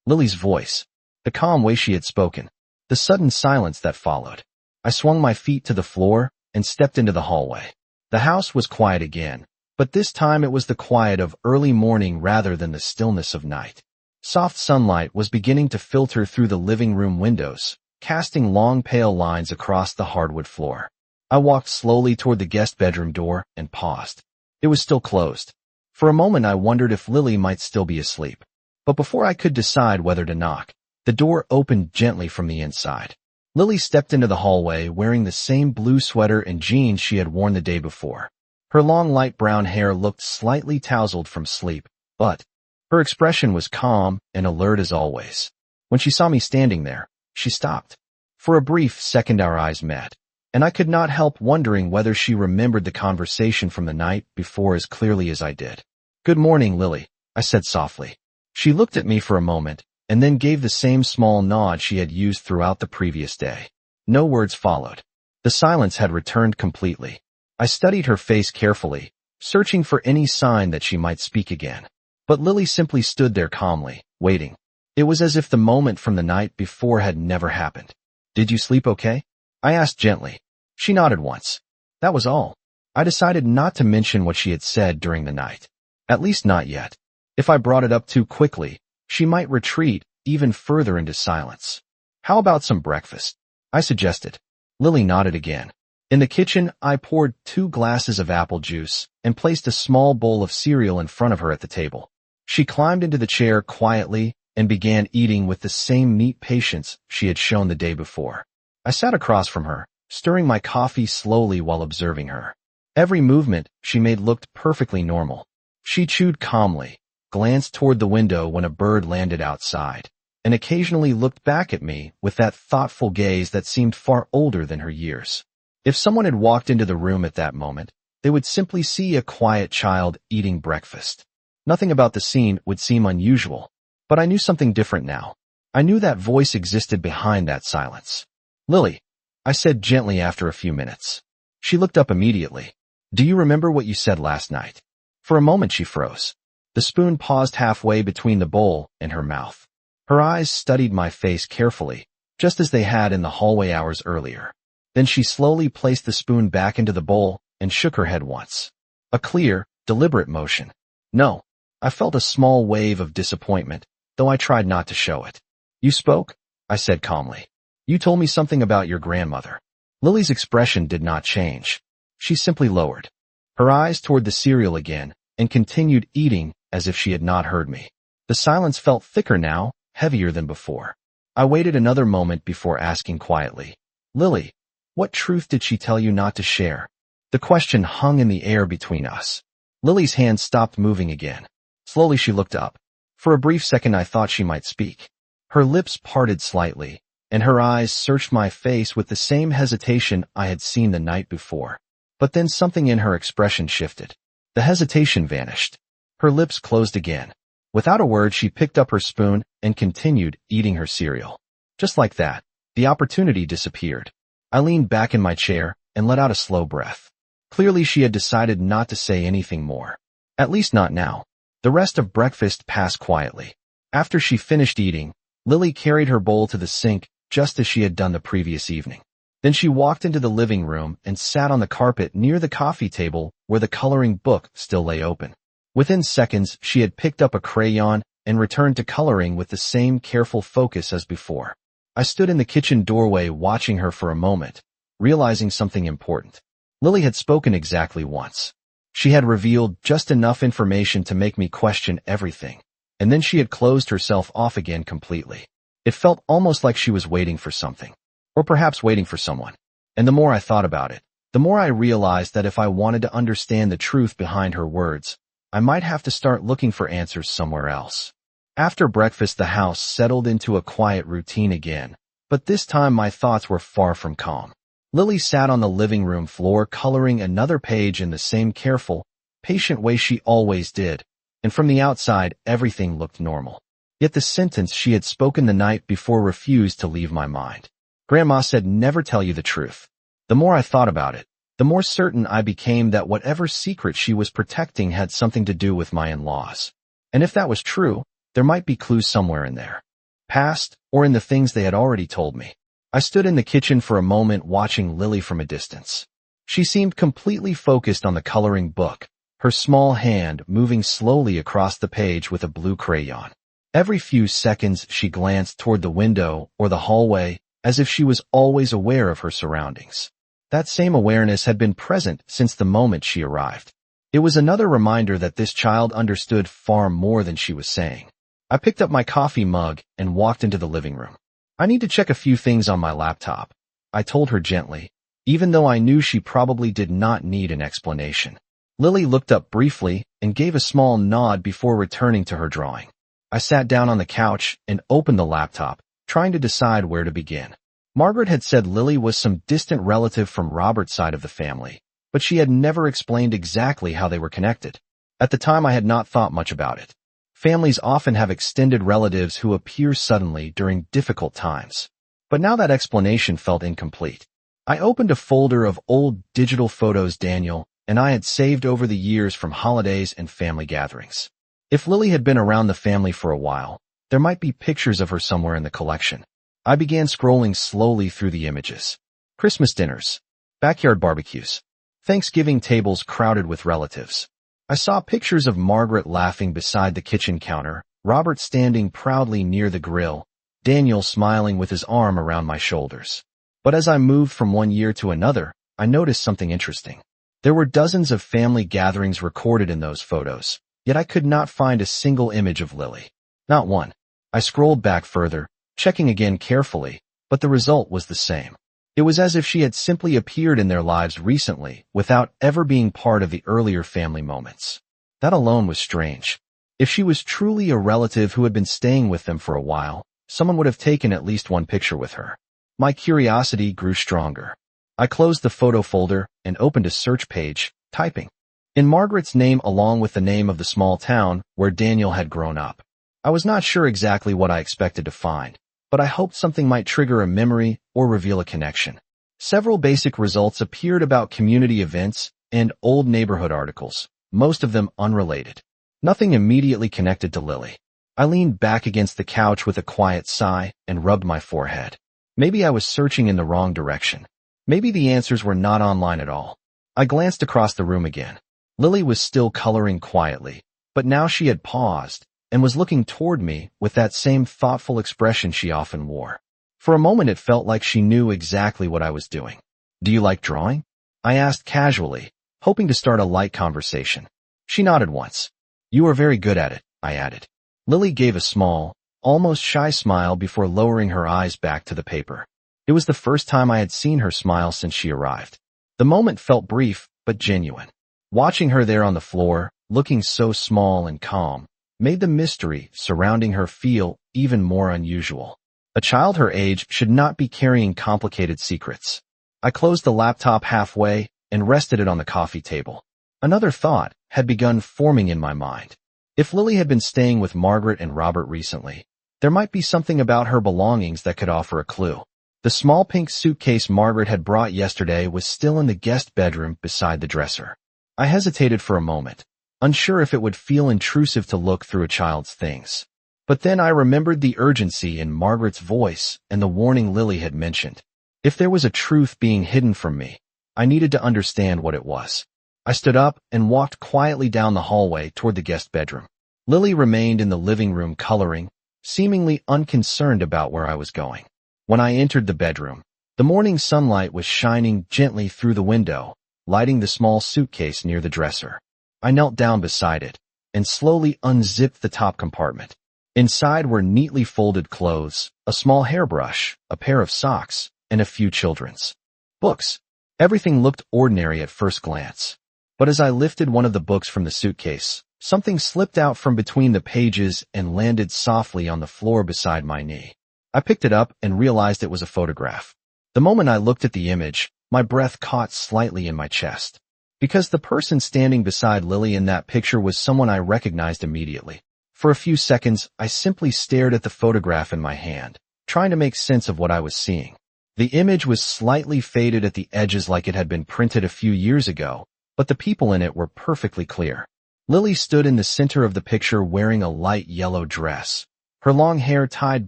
Lily's voice, the calm way she had spoken, the sudden silence that followed. I swung my feet to the floor and stepped into the hallway. The house was quiet again, but this time it was the quiet of early morning rather than the stillness of night. Soft sunlight was beginning to filter through the living room windows, casting long pale lines across the hardwood floor. I walked slowly toward the guest bedroom door and paused. It was still closed. For a moment I wondered if Lily might still be asleep. But before I could decide whether to knock, the door opened gently from the inside. Lily stepped into the hallway wearing the same blue sweater and jeans she had worn the day before. Her long light brown hair looked slightly tousled from sleep, but her expression was calm and alert as always. When she saw me standing there, she stopped. For a brief second our eyes met, and I could not help wondering whether she remembered the conversation from the night before as clearly as I did. "Good morning, Lily," I said softly. She looked at me for a moment, and then gave the same small nod she had used throughout the previous day. No words followed. The silence had returned completely. I studied her face carefully, searching for any sign that she might speak again. But Lily simply stood there calmly, waiting. It was as if the moment from the night before had never happened. "Did you sleep okay?" I asked gently. She nodded once. That was all. I decided not to mention what she had said during the night. At least not yet. If I brought it up too quickly, she might retreat even further into silence. "How about some breakfast?" I suggested. Lily nodded again. In the kitchen, I poured 2 glasses of apple juice and placed a small bowl of cereal in front of her at the table. She climbed into the chair quietly and began eating with the same neat patience she had shown the day before. I sat across from her, stirring my coffee slowly while observing her. Every movement she made looked perfectly normal. She chewed calmly, glanced toward the window when a bird landed outside, and occasionally looked back at me with that thoughtful gaze that seemed far older than her years. If someone had walked into the room at that moment, they would simply see a quiet child eating breakfast. Nothing about the scene would seem unusual, but I knew something different now. I knew that voice existed behind that silence. "Lily," I said gently after a few minutes. She looked up immediately. "Do you remember what you said last night?" For a moment she froze. The spoon paused halfway between the bowl and her mouth. Her eyes studied my face carefully, just as they had in the hallway hours earlier. Then she slowly placed the spoon back into the bowl and shook her head once. A clear, deliberate motion. "No." I felt a small wave of disappointment, though I tried not to show it. "You spoke?" I said calmly. "You told me something about your grandmother." Lily's expression did not change. She simply lowered her eyes toward the cereal again and continued eating as if she had not heard me. The silence felt thicker now, heavier than before. I waited another moment before asking quietly, "Lily, what truth did she tell you not to share?" The question hung in the air between us. Lily's hand stopped moving again. Slowly she looked up. For a brief second I thought she might speak. Her lips parted slightly, and her eyes searched my face with the same hesitation I had seen the night before. But then something in her expression shifted. The hesitation vanished. Her lips closed again. Without a word, she picked up her spoon and continued eating her cereal. Just like that, the opportunity disappeared. I leaned back in my chair and let out a slow breath. Clearly she had decided not to say anything more. At least not now. The rest of breakfast passed quietly. After she finished eating, Lily carried her bowl to the sink just as she had done the previous evening. Then she walked into the living room and sat on the carpet near the coffee table where the coloring book still lay open. Within seconds, she had picked up a crayon and returned to coloring with the same careful focus as before. I stood in the kitchen doorway watching her for a moment, realizing something important. Lily had spoken exactly once. She had revealed just enough information to make me question everything, and then she had closed herself off again completely. It felt almost like she was waiting for something, or perhaps waiting for someone. And the more I thought about it, the more I realized that if I wanted to understand the truth behind her words, I might have to start looking for answers somewhere else. After breakfast, the house settled into a quiet routine again, but this time my thoughts were far from calm. Lily sat on the living room floor coloring another page in the same careful, patient way she always did, and from the outside everything looked normal. Yet the sentence she had spoken the night before refused to leave my mind. Grandma said never tell you the truth. The more I thought about it, the more certain I became that whatever secret she was protecting had something to do with my in-laws. And if that was true, there might be clues somewhere in there, past or in the things they had already told me. I stood in the kitchen for a moment watching Lily from a distance. She seemed completely focused on the coloring book, her small hand moving slowly across the page with a blue crayon. Every few seconds she glanced toward the window or the hallway, as if she was always aware of her surroundings. That same awareness had been present since the moment she arrived. It was another reminder that this child understood far more than she was saying. I picked up my coffee mug and walked into the living room. "I need to check a few things on my laptop," I told her gently, even though I knew she probably did not need an explanation. Lily looked up briefly and gave a small nod before returning to her drawing. I sat down on the couch and opened the laptop, trying to decide where to begin. Margaret had said Lily was some distant relative from Robert's side of the family, but she had never explained exactly how they were connected. At the time, I had not thought much about it. Families often have extended relatives who appear suddenly during difficult times. But now that explanation felt incomplete. I opened a folder of old digital photos Daniel and I had saved over the years from holidays and family gatherings. If Lily had been around the family for a while, there might be pictures of her somewhere in the collection. I began scrolling slowly through the images. Christmas dinners, backyard barbecues, Thanksgiving tables crowded with relatives. I saw pictures of Margaret laughing beside the kitchen counter, Robert standing proudly near the grill, Daniel smiling with his arm around my shoulders. But as I moved from one year to another, I noticed something interesting. There were dozens of family gatherings recorded in those photos, yet I could not find a single image of Lily. Not one. I scrolled back further, checking again carefully, but the result was the same. It was as if she had simply appeared in their lives recently, without ever being part of the earlier family moments. That alone was strange. If she was truly a relative who had been staying with them for a while, someone would have taken at least one picture with her. My curiosity grew stronger. I closed the photo folder and opened a search page, typing in Margaret's name along with the name of the small town where Daniel had grown up. I was not sure exactly what I expected to find, but I hoped something might trigger a memory or reveal a connection. Several basic results appeared about community events and old neighborhood articles, most of them unrelated. Nothing immediately connected to Lily. I leaned back against the couch with a quiet sigh and rubbed my forehead. Maybe I was searching in the wrong direction. Maybe the answers were not online at all. I glanced across the room again. Lily was still coloring quietly, but now she had paused and was looking toward me with that same thoughtful expression she often wore. For a moment it felt like she knew exactly what I was doing. "Do you like drawing?" I asked casually, hoping to start a light conversation. She nodded once. "You are very good at it," I added. Lily gave a small, almost shy smile before lowering her eyes back to the paper. It was the first time I had seen her smile since she arrived. The moment felt brief, but genuine. Watching her there on the floor, looking so small and calm, made the mystery surrounding her feel even more unusual. A child her age should not be carrying complicated secrets. I closed the laptop halfway and rested it on the coffee table. Another thought had begun forming in my mind. If Lily had been staying with Margaret and Robert recently, there might be something about her belongings that could offer a clue. The small pink suitcase Margaret had brought yesterday was still in the guest bedroom beside the dresser. I hesitated for a moment, unsure if it would feel intrusive to look through a child's things. But then I remembered the urgency in Margaret's voice and the warning Lily had mentioned. If there was a truth being hidden from me, I needed to understand what it was. I stood up and walked quietly down the hallway toward the guest bedroom. Lily remained in the living room coloring, seemingly unconcerned about where I was going. When I entered the bedroom, the morning sunlight was shining gently through the window, lighting the small suitcase near the dresser. I knelt down beside it and slowly unzipped the top compartment. Inside were neatly folded clothes, a small hairbrush, a pair of socks, and a few children's books. Everything looked ordinary at first glance. But as I lifted one of the books from the suitcase, something slipped out from between the pages and landed softly on the floor beside my knee. I picked it up and realized it was a photograph. The moment I looked at the image, my breath caught slightly in my chest. Because the person standing beside Lily in that picture was someone I recognized immediately. For a few seconds, I simply stared at the photograph in my hand, trying to make sense of what I was seeing. The image was slightly faded at the edges like it had been printed a few years ago, but the people in it were perfectly clear. Lily stood in the center of the picture wearing a light yellow dress, her long hair tied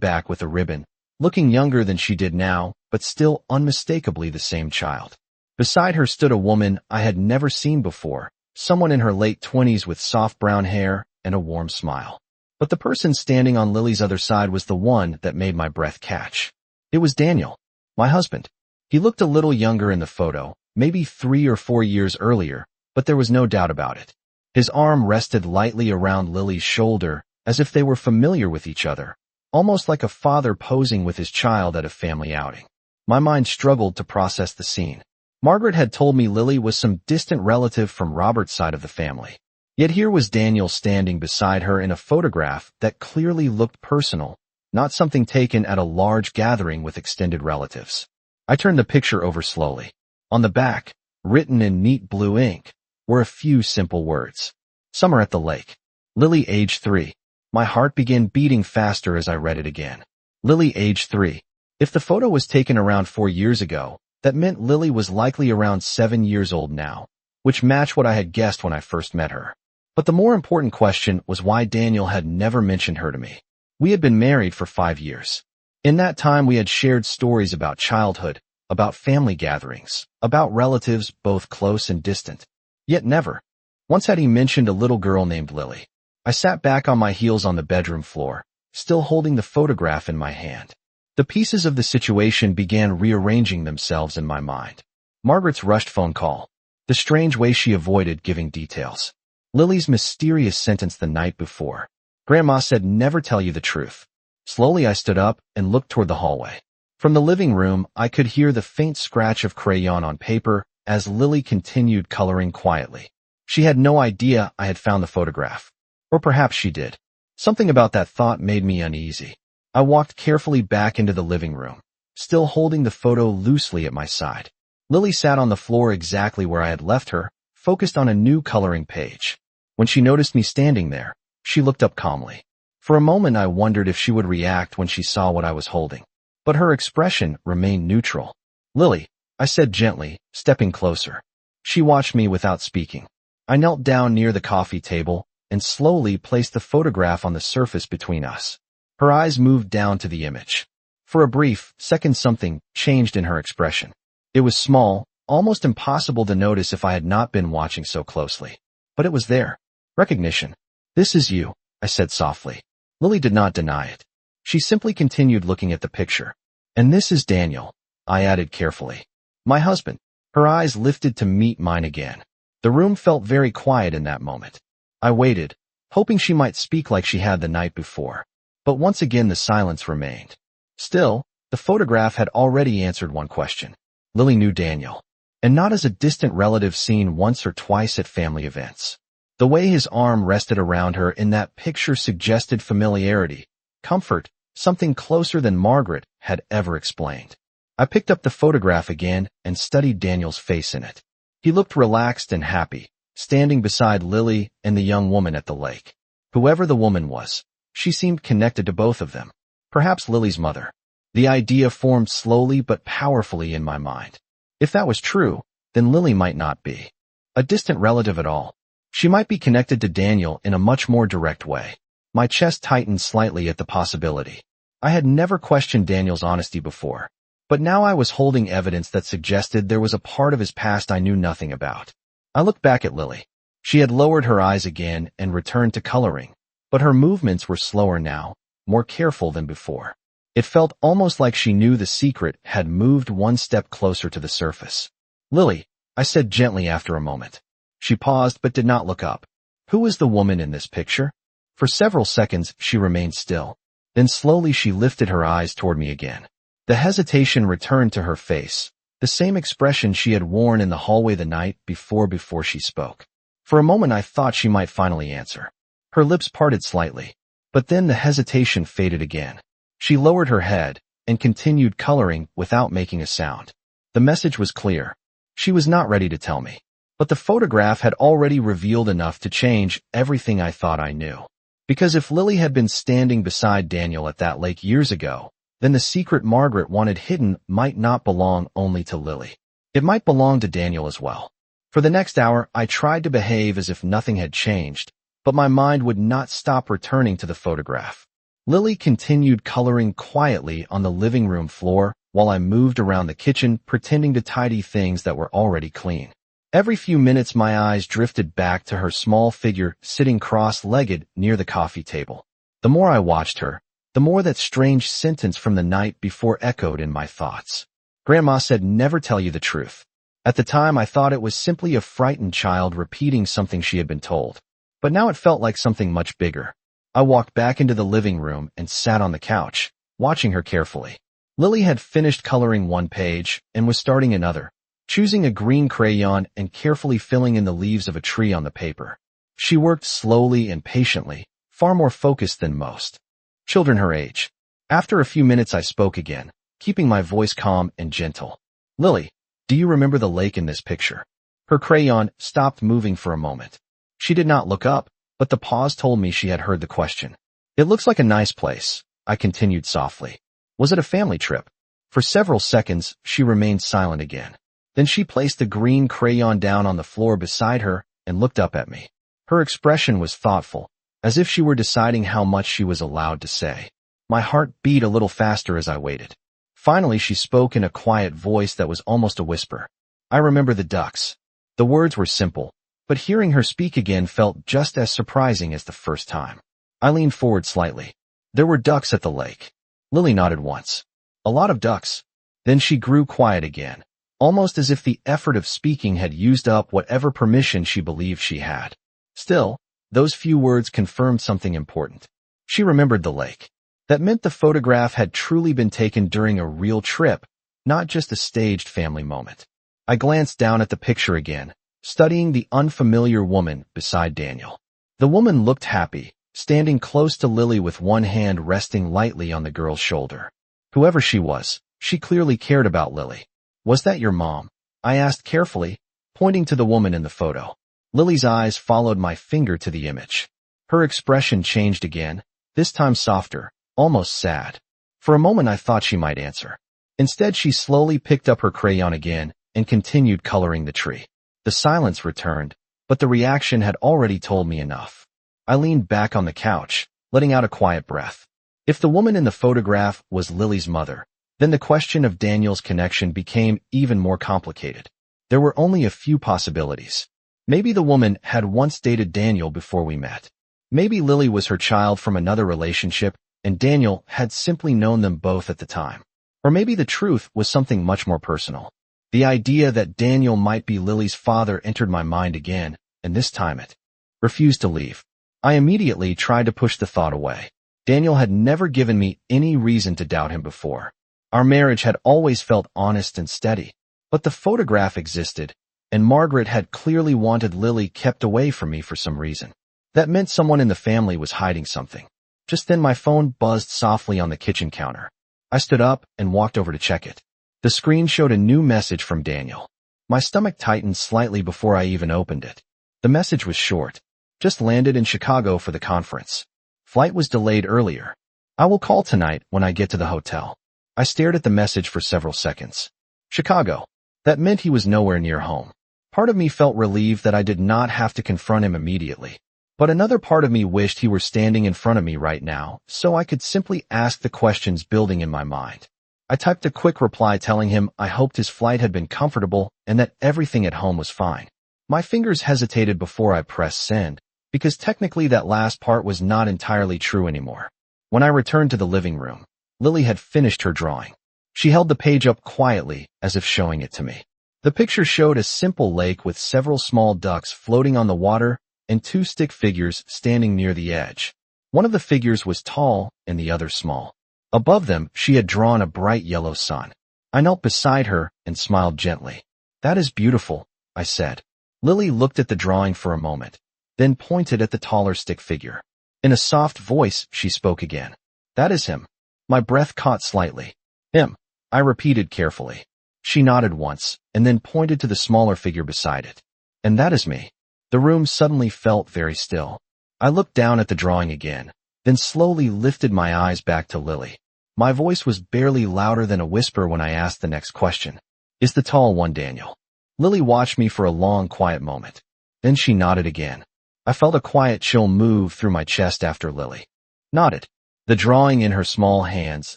back with a ribbon, looking younger than she did now, but still unmistakably the same child. Beside her stood a woman I had never seen before, someone in her late 20s with soft brown hair and a warm smile. But the person standing on Lily's other side was the one that made my breath catch. It was Daniel, my husband. He looked a little younger in the photo, maybe 3 or 4 years earlier, but there was no doubt about it. His arm rested lightly around Lily's shoulder, as if they were familiar with each other, almost like a father posing with his child at a family outing. My mind struggled to process the scene. Margaret had told me Lily was some distant relative from Robert's side of the family. Yet here was Daniel standing beside her in a photograph that clearly looked personal, not something taken at a large gathering with extended relatives. I turned the picture over slowly. On the back, written in neat blue ink, were a few simple words. Summer at the lake. Lily, age 3. My heart began beating faster as I read it again. Lily, age 3. If the photo was taken around 4 years ago, that meant Lily was likely around 7 years old now, which matched what I had guessed when I first met her. But the more important question was why Daniel had never mentioned her to me. We had been married for 5 years. In that time we had shared stories about childhood, about family gatherings, about relatives both close and distant. Yet never. Once had he mentioned a little girl named Lily. I sat back on my heels on the bedroom floor, still holding the photograph in my hand. The pieces of the situation began rearranging themselves in my mind. Margaret's rushed phone call. The strange way she avoided giving details. Lily's mysterious sentence the night before. Grandma said never tell you the truth. Slowly I stood up and looked toward the hallway. From the living room, I could hear the faint scratch of crayon on paper as Lily continued coloring quietly. She had no idea I had found the photograph. Or perhaps she did. Something about that thought made me uneasy. I walked carefully back into the living room, still holding the photo loosely at my side. Lily sat on the floor exactly where I had left her, focused on a new coloring page. When she noticed me standing there, she looked up calmly. For a moment I wondered if she would react when she saw what I was holding. But her expression remained neutral. Lily, I said gently, stepping closer. She watched me without speaking. I knelt down near the coffee table and slowly placed the photograph on the surface between us. Her eyes moved down to the image. For a brief second something changed in her expression. It was small, almost impossible to notice if I had not been watching so closely. But it was there. Recognition. This is you, I said softly. Lily did not deny it. She simply continued looking at the picture. And this is Daniel, I added carefully. My husband. Her eyes lifted to meet mine again. The room felt very quiet in that moment. I waited, hoping she might speak like she had the night before. But once again the silence remained. Still, the photograph had already answered one question. Lily knew Daniel. And not as a distant relative seen once or twice at family events. The way his arm rested around her in that picture suggested familiarity, comfort, something closer than Margaret had ever explained. I picked up the photograph again and studied Daniel's face in it. He looked relaxed and happy, standing beside Lily and the young woman at the lake. Whoever the woman was, she seemed connected to both of them. Perhaps Lily's mother. The idea formed slowly but powerfully in my mind. If that was true, then Lily might not be a distant relative at all. She might be connected to Daniel in a much more direct way. My chest tightened slightly at the possibility. I had never questioned Daniel's honesty before. But now I was holding evidence that suggested there was a part of his past I knew nothing about. I looked back at Lily. She had lowered her eyes again and returned to coloring, but her movements were slower now, more careful than before. It felt almost like she knew the secret had moved one step closer to the surface. Lily, I said gently after a moment. She paused but did not look up. Who is the woman in this picture? For several seconds she remained still. Then slowly she lifted her eyes toward me again. The hesitation returned to her face, the same expression she had worn in the hallway the night before she spoke. For a moment I thought she might finally answer. Her lips parted slightly, but then the hesitation faded again. She lowered her head and continued coloring without making a sound. The message was clear. She was not ready to tell me. But the photograph had already revealed enough to change everything I thought I knew. Because if Lily had been standing beside Daniel at that lake years ago, then the secret Margaret wanted hidden might not belong only to Lily. It might belong to Daniel as well. For the next hour, I tried to behave as if nothing had changed, but my mind would not stop returning to the photograph. Lily continued coloring quietly on the living room floor while I moved around the kitchen pretending to tidy things that were already clean. Every few minutes my eyes drifted back to her small figure sitting cross-legged near the coffee table. The more I watched her, the more that strange sentence from the night before echoed in my thoughts. Grandma said never tell you the truth. At the time I thought it was simply a frightened child repeating something she had been told. But now it felt like something much bigger. I walked back into the living room and sat on the couch, watching her carefully. Lily had finished coloring one page and was starting another, choosing a green crayon and carefully filling in the leaves of a tree on the paper. She worked slowly and patiently, far more focused than most children her age. After a few minutes I spoke again, keeping my voice calm and gentle. Lily, do you remember the lake in this picture? Her crayon stopped moving for a moment. She did not look up, but the pause told me she had heard the question. It looks like a nice place, I continued softly. Was it a family trip? For several seconds, she remained silent again. Then she placed the green crayon down on the floor beside her and looked up at me. Her expression was thoughtful, as if she were deciding how much she was allowed to say. My heart beat a little faster as I waited. Finally, she spoke in a quiet voice that was almost a whisper. I remember the ducks. The words were simple, but hearing her speak again felt just as surprising as the first time. I leaned forward slightly. There were ducks at the lake. Lily nodded once. A lot of ducks. Then she grew quiet again, almost as if the effort of speaking had used up whatever permission she believed she had. Still, those few words confirmed something important. She remembered the lake. That meant the photograph had truly been taken during a real trip, not just a staged family moment. I glanced down at the picture again, studying the unfamiliar woman beside Daniel. The woman looked happy, standing close to Lily with one hand resting lightly on the girl's shoulder. Whoever she was, she clearly cared about Lily. Was that your mom? I asked carefully, pointing to the woman in the photo. Lily's eyes followed my finger to the image. Her expression changed again, this time softer, almost sad. For a moment I thought she might answer. Instead, she slowly picked up her crayon again and continued coloring the tree. The silence returned, but the reaction had already told me enough. I leaned back on the couch, letting out a quiet breath. If the woman in the photograph was Lily's mother, then the question of Daniel's connection became even more complicated. There were only a few possibilities. Maybe the woman had once dated Daniel before we met. Maybe Lily was her child from another relationship, and Daniel had simply known them both at the time. Or maybe the truth was something much more personal. The idea that Daniel might be Lily's father entered my mind again, and this time it refused to leave. I immediately tried to push the thought away. Daniel had never given me any reason to doubt him before. Our marriage had always felt honest and steady. But the photograph existed, and Margaret had clearly wanted Lily kept away from me for some reason. That meant someone in the family was hiding something. Just then my phone buzzed softly on the kitchen counter. I stood up and walked over to check it. The screen showed a new message from Daniel. My stomach tightened slightly before I even opened it. The message was short. Just landed in Chicago for the conference. Flight was delayed earlier. I will call tonight when I get to the hotel. I stared at the message for several seconds. Chicago. That meant he was nowhere near home. Part of me felt relieved that I did not have to confront him immediately. But another part of me wished he were standing in front of me right now, so I could simply ask the questions building in my mind. I typed a quick reply telling him I hoped his flight had been comfortable and that everything at home was fine. My fingers hesitated before I pressed send, because technically that last part was not entirely true anymore. When I returned to the living room, Lily had finished her drawing. She held the page up quietly, as if showing it to me. The picture showed a simple lake with several small ducks floating on the water and two stick figures standing near the edge. One of the figures was tall and the other small. Above them, she had drawn a bright yellow sun. I knelt beside her and smiled gently. That is beautiful, I said. Lily looked at the drawing for a moment, then pointed at the taller stick figure. In a soft voice, she spoke again. That is him. My breath caught slightly. Him, I repeated carefully. She nodded once, and then pointed to the smaller figure beside it. And that is me. The room suddenly felt very still. I looked down at the drawing again, then slowly lifted my eyes back to Lily. My voice was barely louder than a whisper when I asked the next question. Is the tall one Daniel? Lily watched me for a long, quiet moment. Then she nodded again. I felt a quiet chill move through my chest after Lily nodded. The drawing in her small hands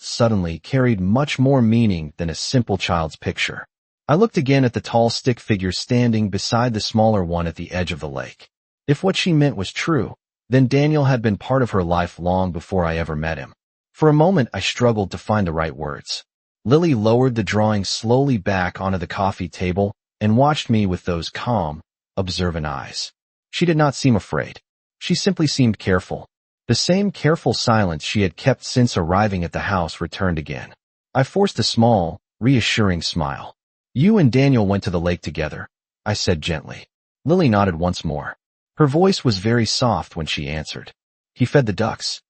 suddenly carried much more meaning than a simple child's picture. I looked again at the tall stick figure standing beside the smaller one at the edge of the lake. If what she meant was true, then Daniel had been part of her life long before I ever met him. For a moment, I struggled to find the right words. Lily lowered the drawing slowly back onto the coffee table and watched me with those calm, observant eyes. She did not seem afraid. She simply seemed careful. The same careful silence she had kept since arriving at the house returned again. I forced a small, reassuring smile. You and Daniel went to the lake together, I said gently. Lily nodded once more. Her voice was very soft when she answered. He fed the ducks.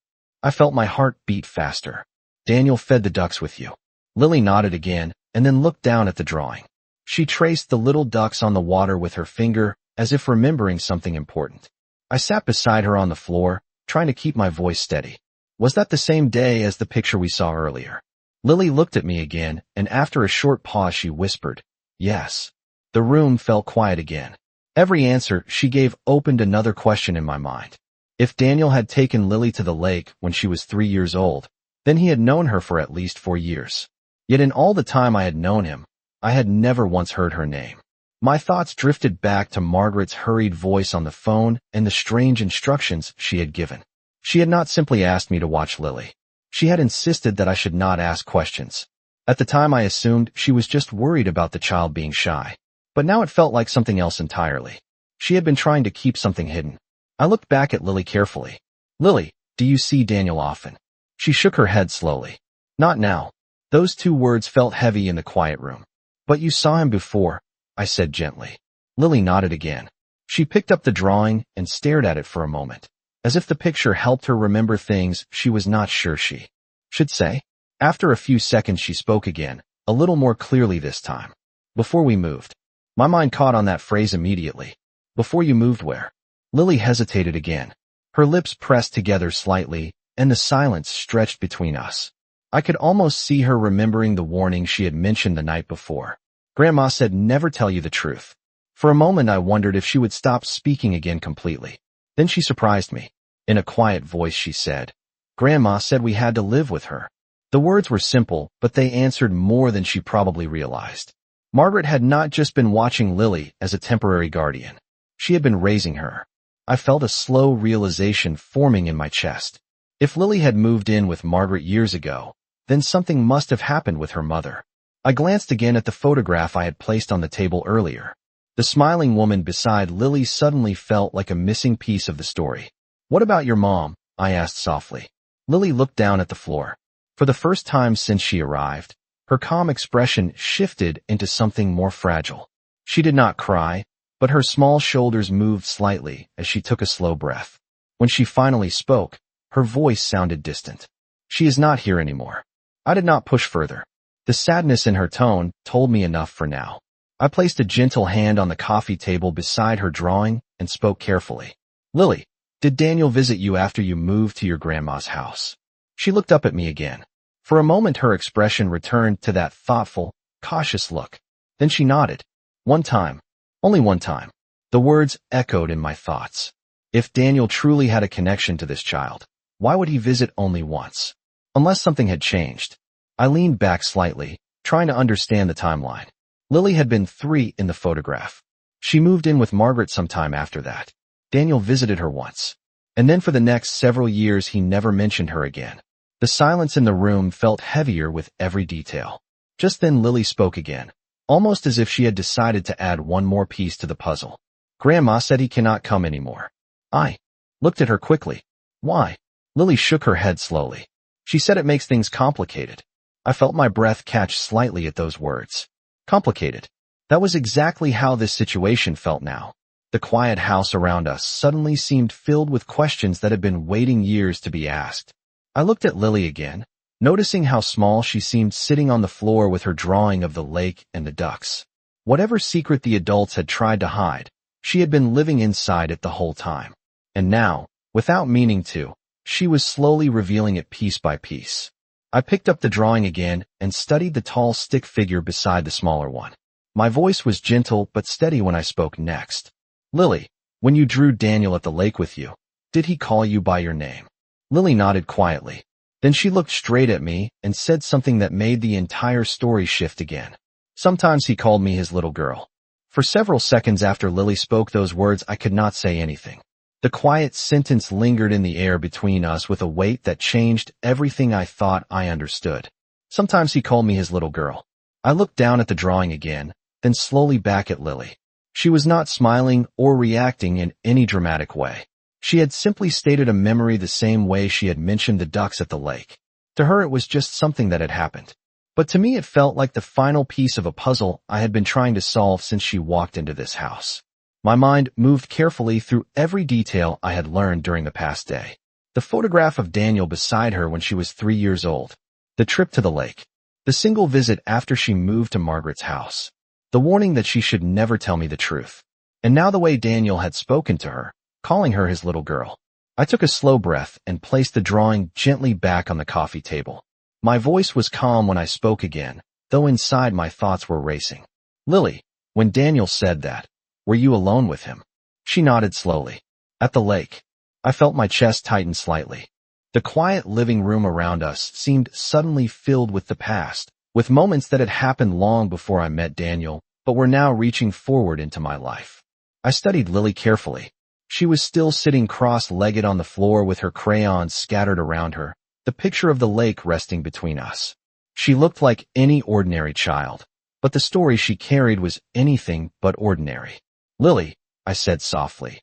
I felt my heart beat faster. Daniel fed the ducks with you. Lily nodded again and then looked down at the drawing. She traced the little ducks on the water with her finger as if remembering something important. I sat beside her on the floor, trying to keep my voice steady. Was that the same day as the picture we saw earlier? Lily looked at me again, and after a short pause she whispered, yes. The room fell quiet again. Every answer she gave opened another question in my mind. If Daniel had taken Lily to the lake when she was 3 years old, then he had known her for at least 4 years. Yet in all the time I had known him, I had never once heard her name. My thoughts drifted back to Margaret's hurried voice on the phone and the strange instructions she had given. She had not simply asked me to watch Lily. She had insisted that I should not ask questions. At the time I assumed she was just worried about the child being shy. But now it felt like something else entirely. She had been trying to keep something hidden. I looked back at Lily carefully. Lily, do you see Daniel often? She shook her head slowly. Not now. Those 2 words felt heavy in the quiet room. But you saw him before, I said gently. Lily nodded again. She picked up the drawing and stared at it for a moment, as if the picture helped her remember things she was not sure she should say. After a few seconds she spoke again, a little more clearly this time. Before we moved. My mind caught on that phrase immediately. Before you moved where? Lily hesitated again. Her lips pressed together slightly, and the silence stretched between us. I could almost see her remembering the warning she had mentioned the night before. Grandma said never tell you the truth. For a moment I wondered if she would stop speaking again completely. Then she surprised me. In a quiet voice she said, Grandma said we had to live with her. The words were simple, but they answered more than she probably realized. Margaret had not just been watching Lily as a temporary guardian. She had been raising her. I felt a slow realization forming in my chest. If Lily had moved in with Margaret years ago, then something must have happened with her mother. I glanced again at the photograph I had placed on the table earlier. The smiling woman beside Lily suddenly felt like a missing piece of the story. What about your mom? I asked softly. Lily looked down at the floor. For the first time since she arrived, her calm expression shifted into something more fragile. She did not cry, but her small shoulders moved slightly as she took a slow breath. When she finally spoke, her voice sounded distant. She is not here anymore. I did not push further. The sadness in her tone told me enough for now. I placed a gentle hand on the coffee table beside her drawing and spoke carefully. Lily, did Daniel visit you after you moved to your grandma's house? She looked up at me again. For a moment her expression returned to that thoughtful, cautious look. Then she nodded. One time. Only one time. The words echoed in my thoughts. If Daniel truly had a connection to this child, why would he visit only once? Unless something had changed. I leaned back slightly, trying to understand the timeline. Lily had been 3 in the photograph. She moved in with Margaret sometime after that. Daniel visited her once. And then for the next several years he never mentioned her again. The silence in the room felt heavier with every detail. Just then Lily spoke again, almost as if she had decided to add one more piece to the puzzle. Grandma said he cannot come anymore. I looked at her quickly. Why? Lily shook her head slowly. She said it makes things complicated. I felt my breath catch slightly at those words. Complicated. That was exactly how this situation felt now. The quiet house around us suddenly seemed filled with questions that had been waiting years to be asked. I looked at Lily again, noticing how small she seemed sitting on the floor with her drawing of the lake and the ducks. Whatever secret the adults had tried to hide, she had been living inside it the whole time. And now, without meaning to, she was slowly revealing it piece by piece. I picked up the drawing again and studied the tall stick figure beside the smaller one. My voice was gentle but steady when I spoke next. Lily, when you drew Daniel at the lake with you, did he call you by your name? Lily nodded quietly. Then she looked straight at me and said something that made the entire story shift again. Sometimes he called me his little girl. For several seconds after Lily spoke those words I could not say anything. The quiet sentence lingered in the air between us with a weight that changed everything I thought I understood. Sometimes he called me his little girl. I looked down at the drawing again, then slowly back at Lily. She was not smiling or reacting in any dramatic way. She had simply stated a memory the same way she had mentioned the ducks at the lake. To her it was just something that had happened. But to me it felt like the final piece of a puzzle I had been trying to solve since she walked into this house. My mind moved carefully through every detail I had learned during the past day. The photograph of Daniel beside her when she was 3 years old. The trip to the lake. The single visit after she moved to Margaret's house. The warning that she should never tell me the truth. And now the way Daniel had spoken to her, calling her his little girl. I took a slow breath and placed the drawing gently back on the coffee table. My voice was calm when I spoke again, though inside my thoughts were racing. Lily, when Daniel said that, were you alone with him? She nodded slowly. At the lake. I felt my chest tighten slightly. The quiet living room around us seemed suddenly filled with the past, with moments that had happened long before I met Daniel, but were now reaching forward into my life. I studied Lily carefully. She was still sitting cross-legged on the floor with her crayons scattered around her, the picture of the lake resting between us. She looked like any ordinary child, but the story she carried was anything but ordinary. Lily, I said softly,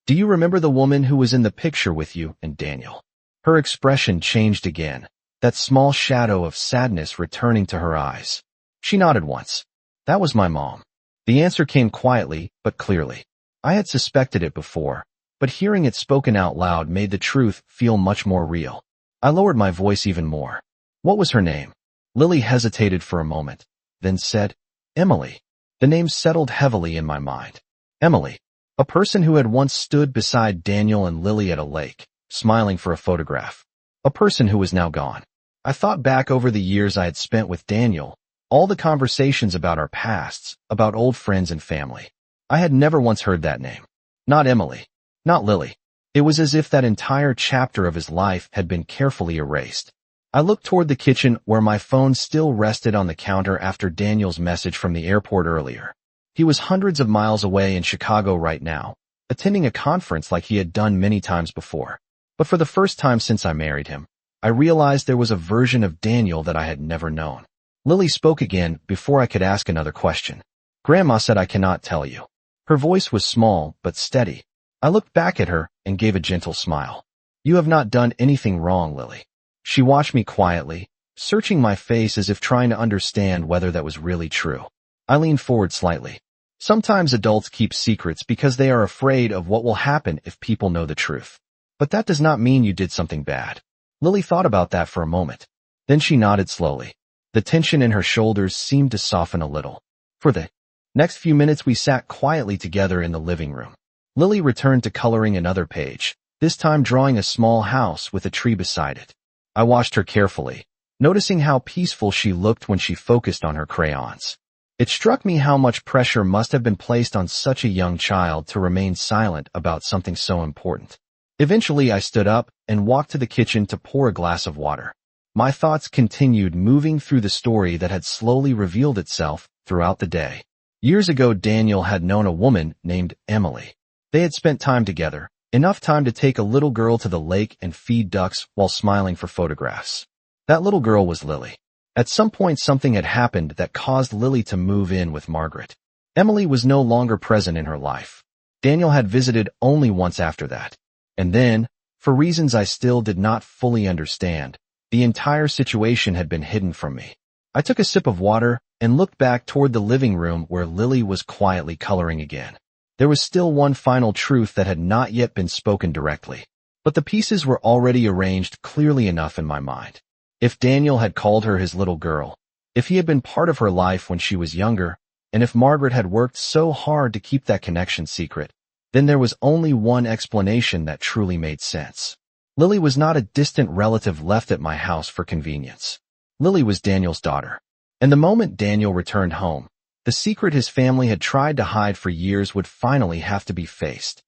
do you remember the woman who was in the picture with you and Daniel? Her expression changed again, that small shadow of sadness returning to her eyes. She nodded once. That was my mom. The answer came quietly, but clearly. I had suspected it before, but hearing it spoken out loud made the truth feel much more real. I lowered my voice even more. What was her name? Lily hesitated for a moment, then said, Emily. The name settled heavily in my mind. Emily, a person who had once stood beside Daniel and Lily at a lake, smiling for a photograph. A person who was now gone. I thought back over the years I had spent with Daniel, all the conversations about our pasts, about old friends and family. I had never once heard that name. Not Emily. Not Lily. It was as if that entire chapter of his life had been carefully erased. I looked toward the kitchen where my phone still rested on the counter after Daniel's message from the airport earlier. He was hundreds of miles away in Chicago right now, attending a conference like he had done many times before. But for the first time since I married him, I realized there was a version of Daniel that I had never known. Lily spoke again before I could ask another question. Grandma said I cannot tell you. Her voice was small but steady. I looked back at her and gave a gentle smile. You have not done anything wrong, Lily. She watched me quietly, searching my face as if trying to understand whether that was really true. I leaned forward slightly. Sometimes adults keep secrets because they are afraid of what will happen if people know the truth. But that does not mean you did something bad. Lily thought about that for a moment. Then she nodded slowly. The tension in her shoulders seemed to soften a little. For the next few minutes we sat quietly together in the living room. Lily returned to coloring another page, this time drawing a small house with a tree beside it. I watched her carefully, noticing how peaceful she looked when she focused on her crayons. It struck me how much pressure must have been placed on such a young child to remain silent about something so important. Eventually I stood up and walked to the kitchen to pour a glass of water. My thoughts continued moving through the story that had slowly revealed itself throughout the day. Years ago, Daniel had known a woman named Emily. They had spent time together, enough time to take a little girl to the lake and feed ducks while smiling for photographs. That little girl was Lily. At some point something had happened that caused Lily to move in with Margaret. Emily was no longer present in her life. Daniel had visited only once after that. And then, for reasons I still did not fully understand, the entire situation had been hidden from me. I took a sip of water and looked back toward the living room where Lily was quietly coloring again. There was still one final truth that had not yet been spoken directly, but the pieces were already arranged clearly enough in my mind. If Daniel had called her his little girl, if he had been part of her life when she was younger, and if Margaret had worked so hard to keep that connection secret, then there was only one explanation that truly made sense. Lily was not a distant relative left at my house for convenience. Lily was Daniel's daughter. And the moment Daniel returned home, the secret his family had tried to hide for years would finally have to be faced.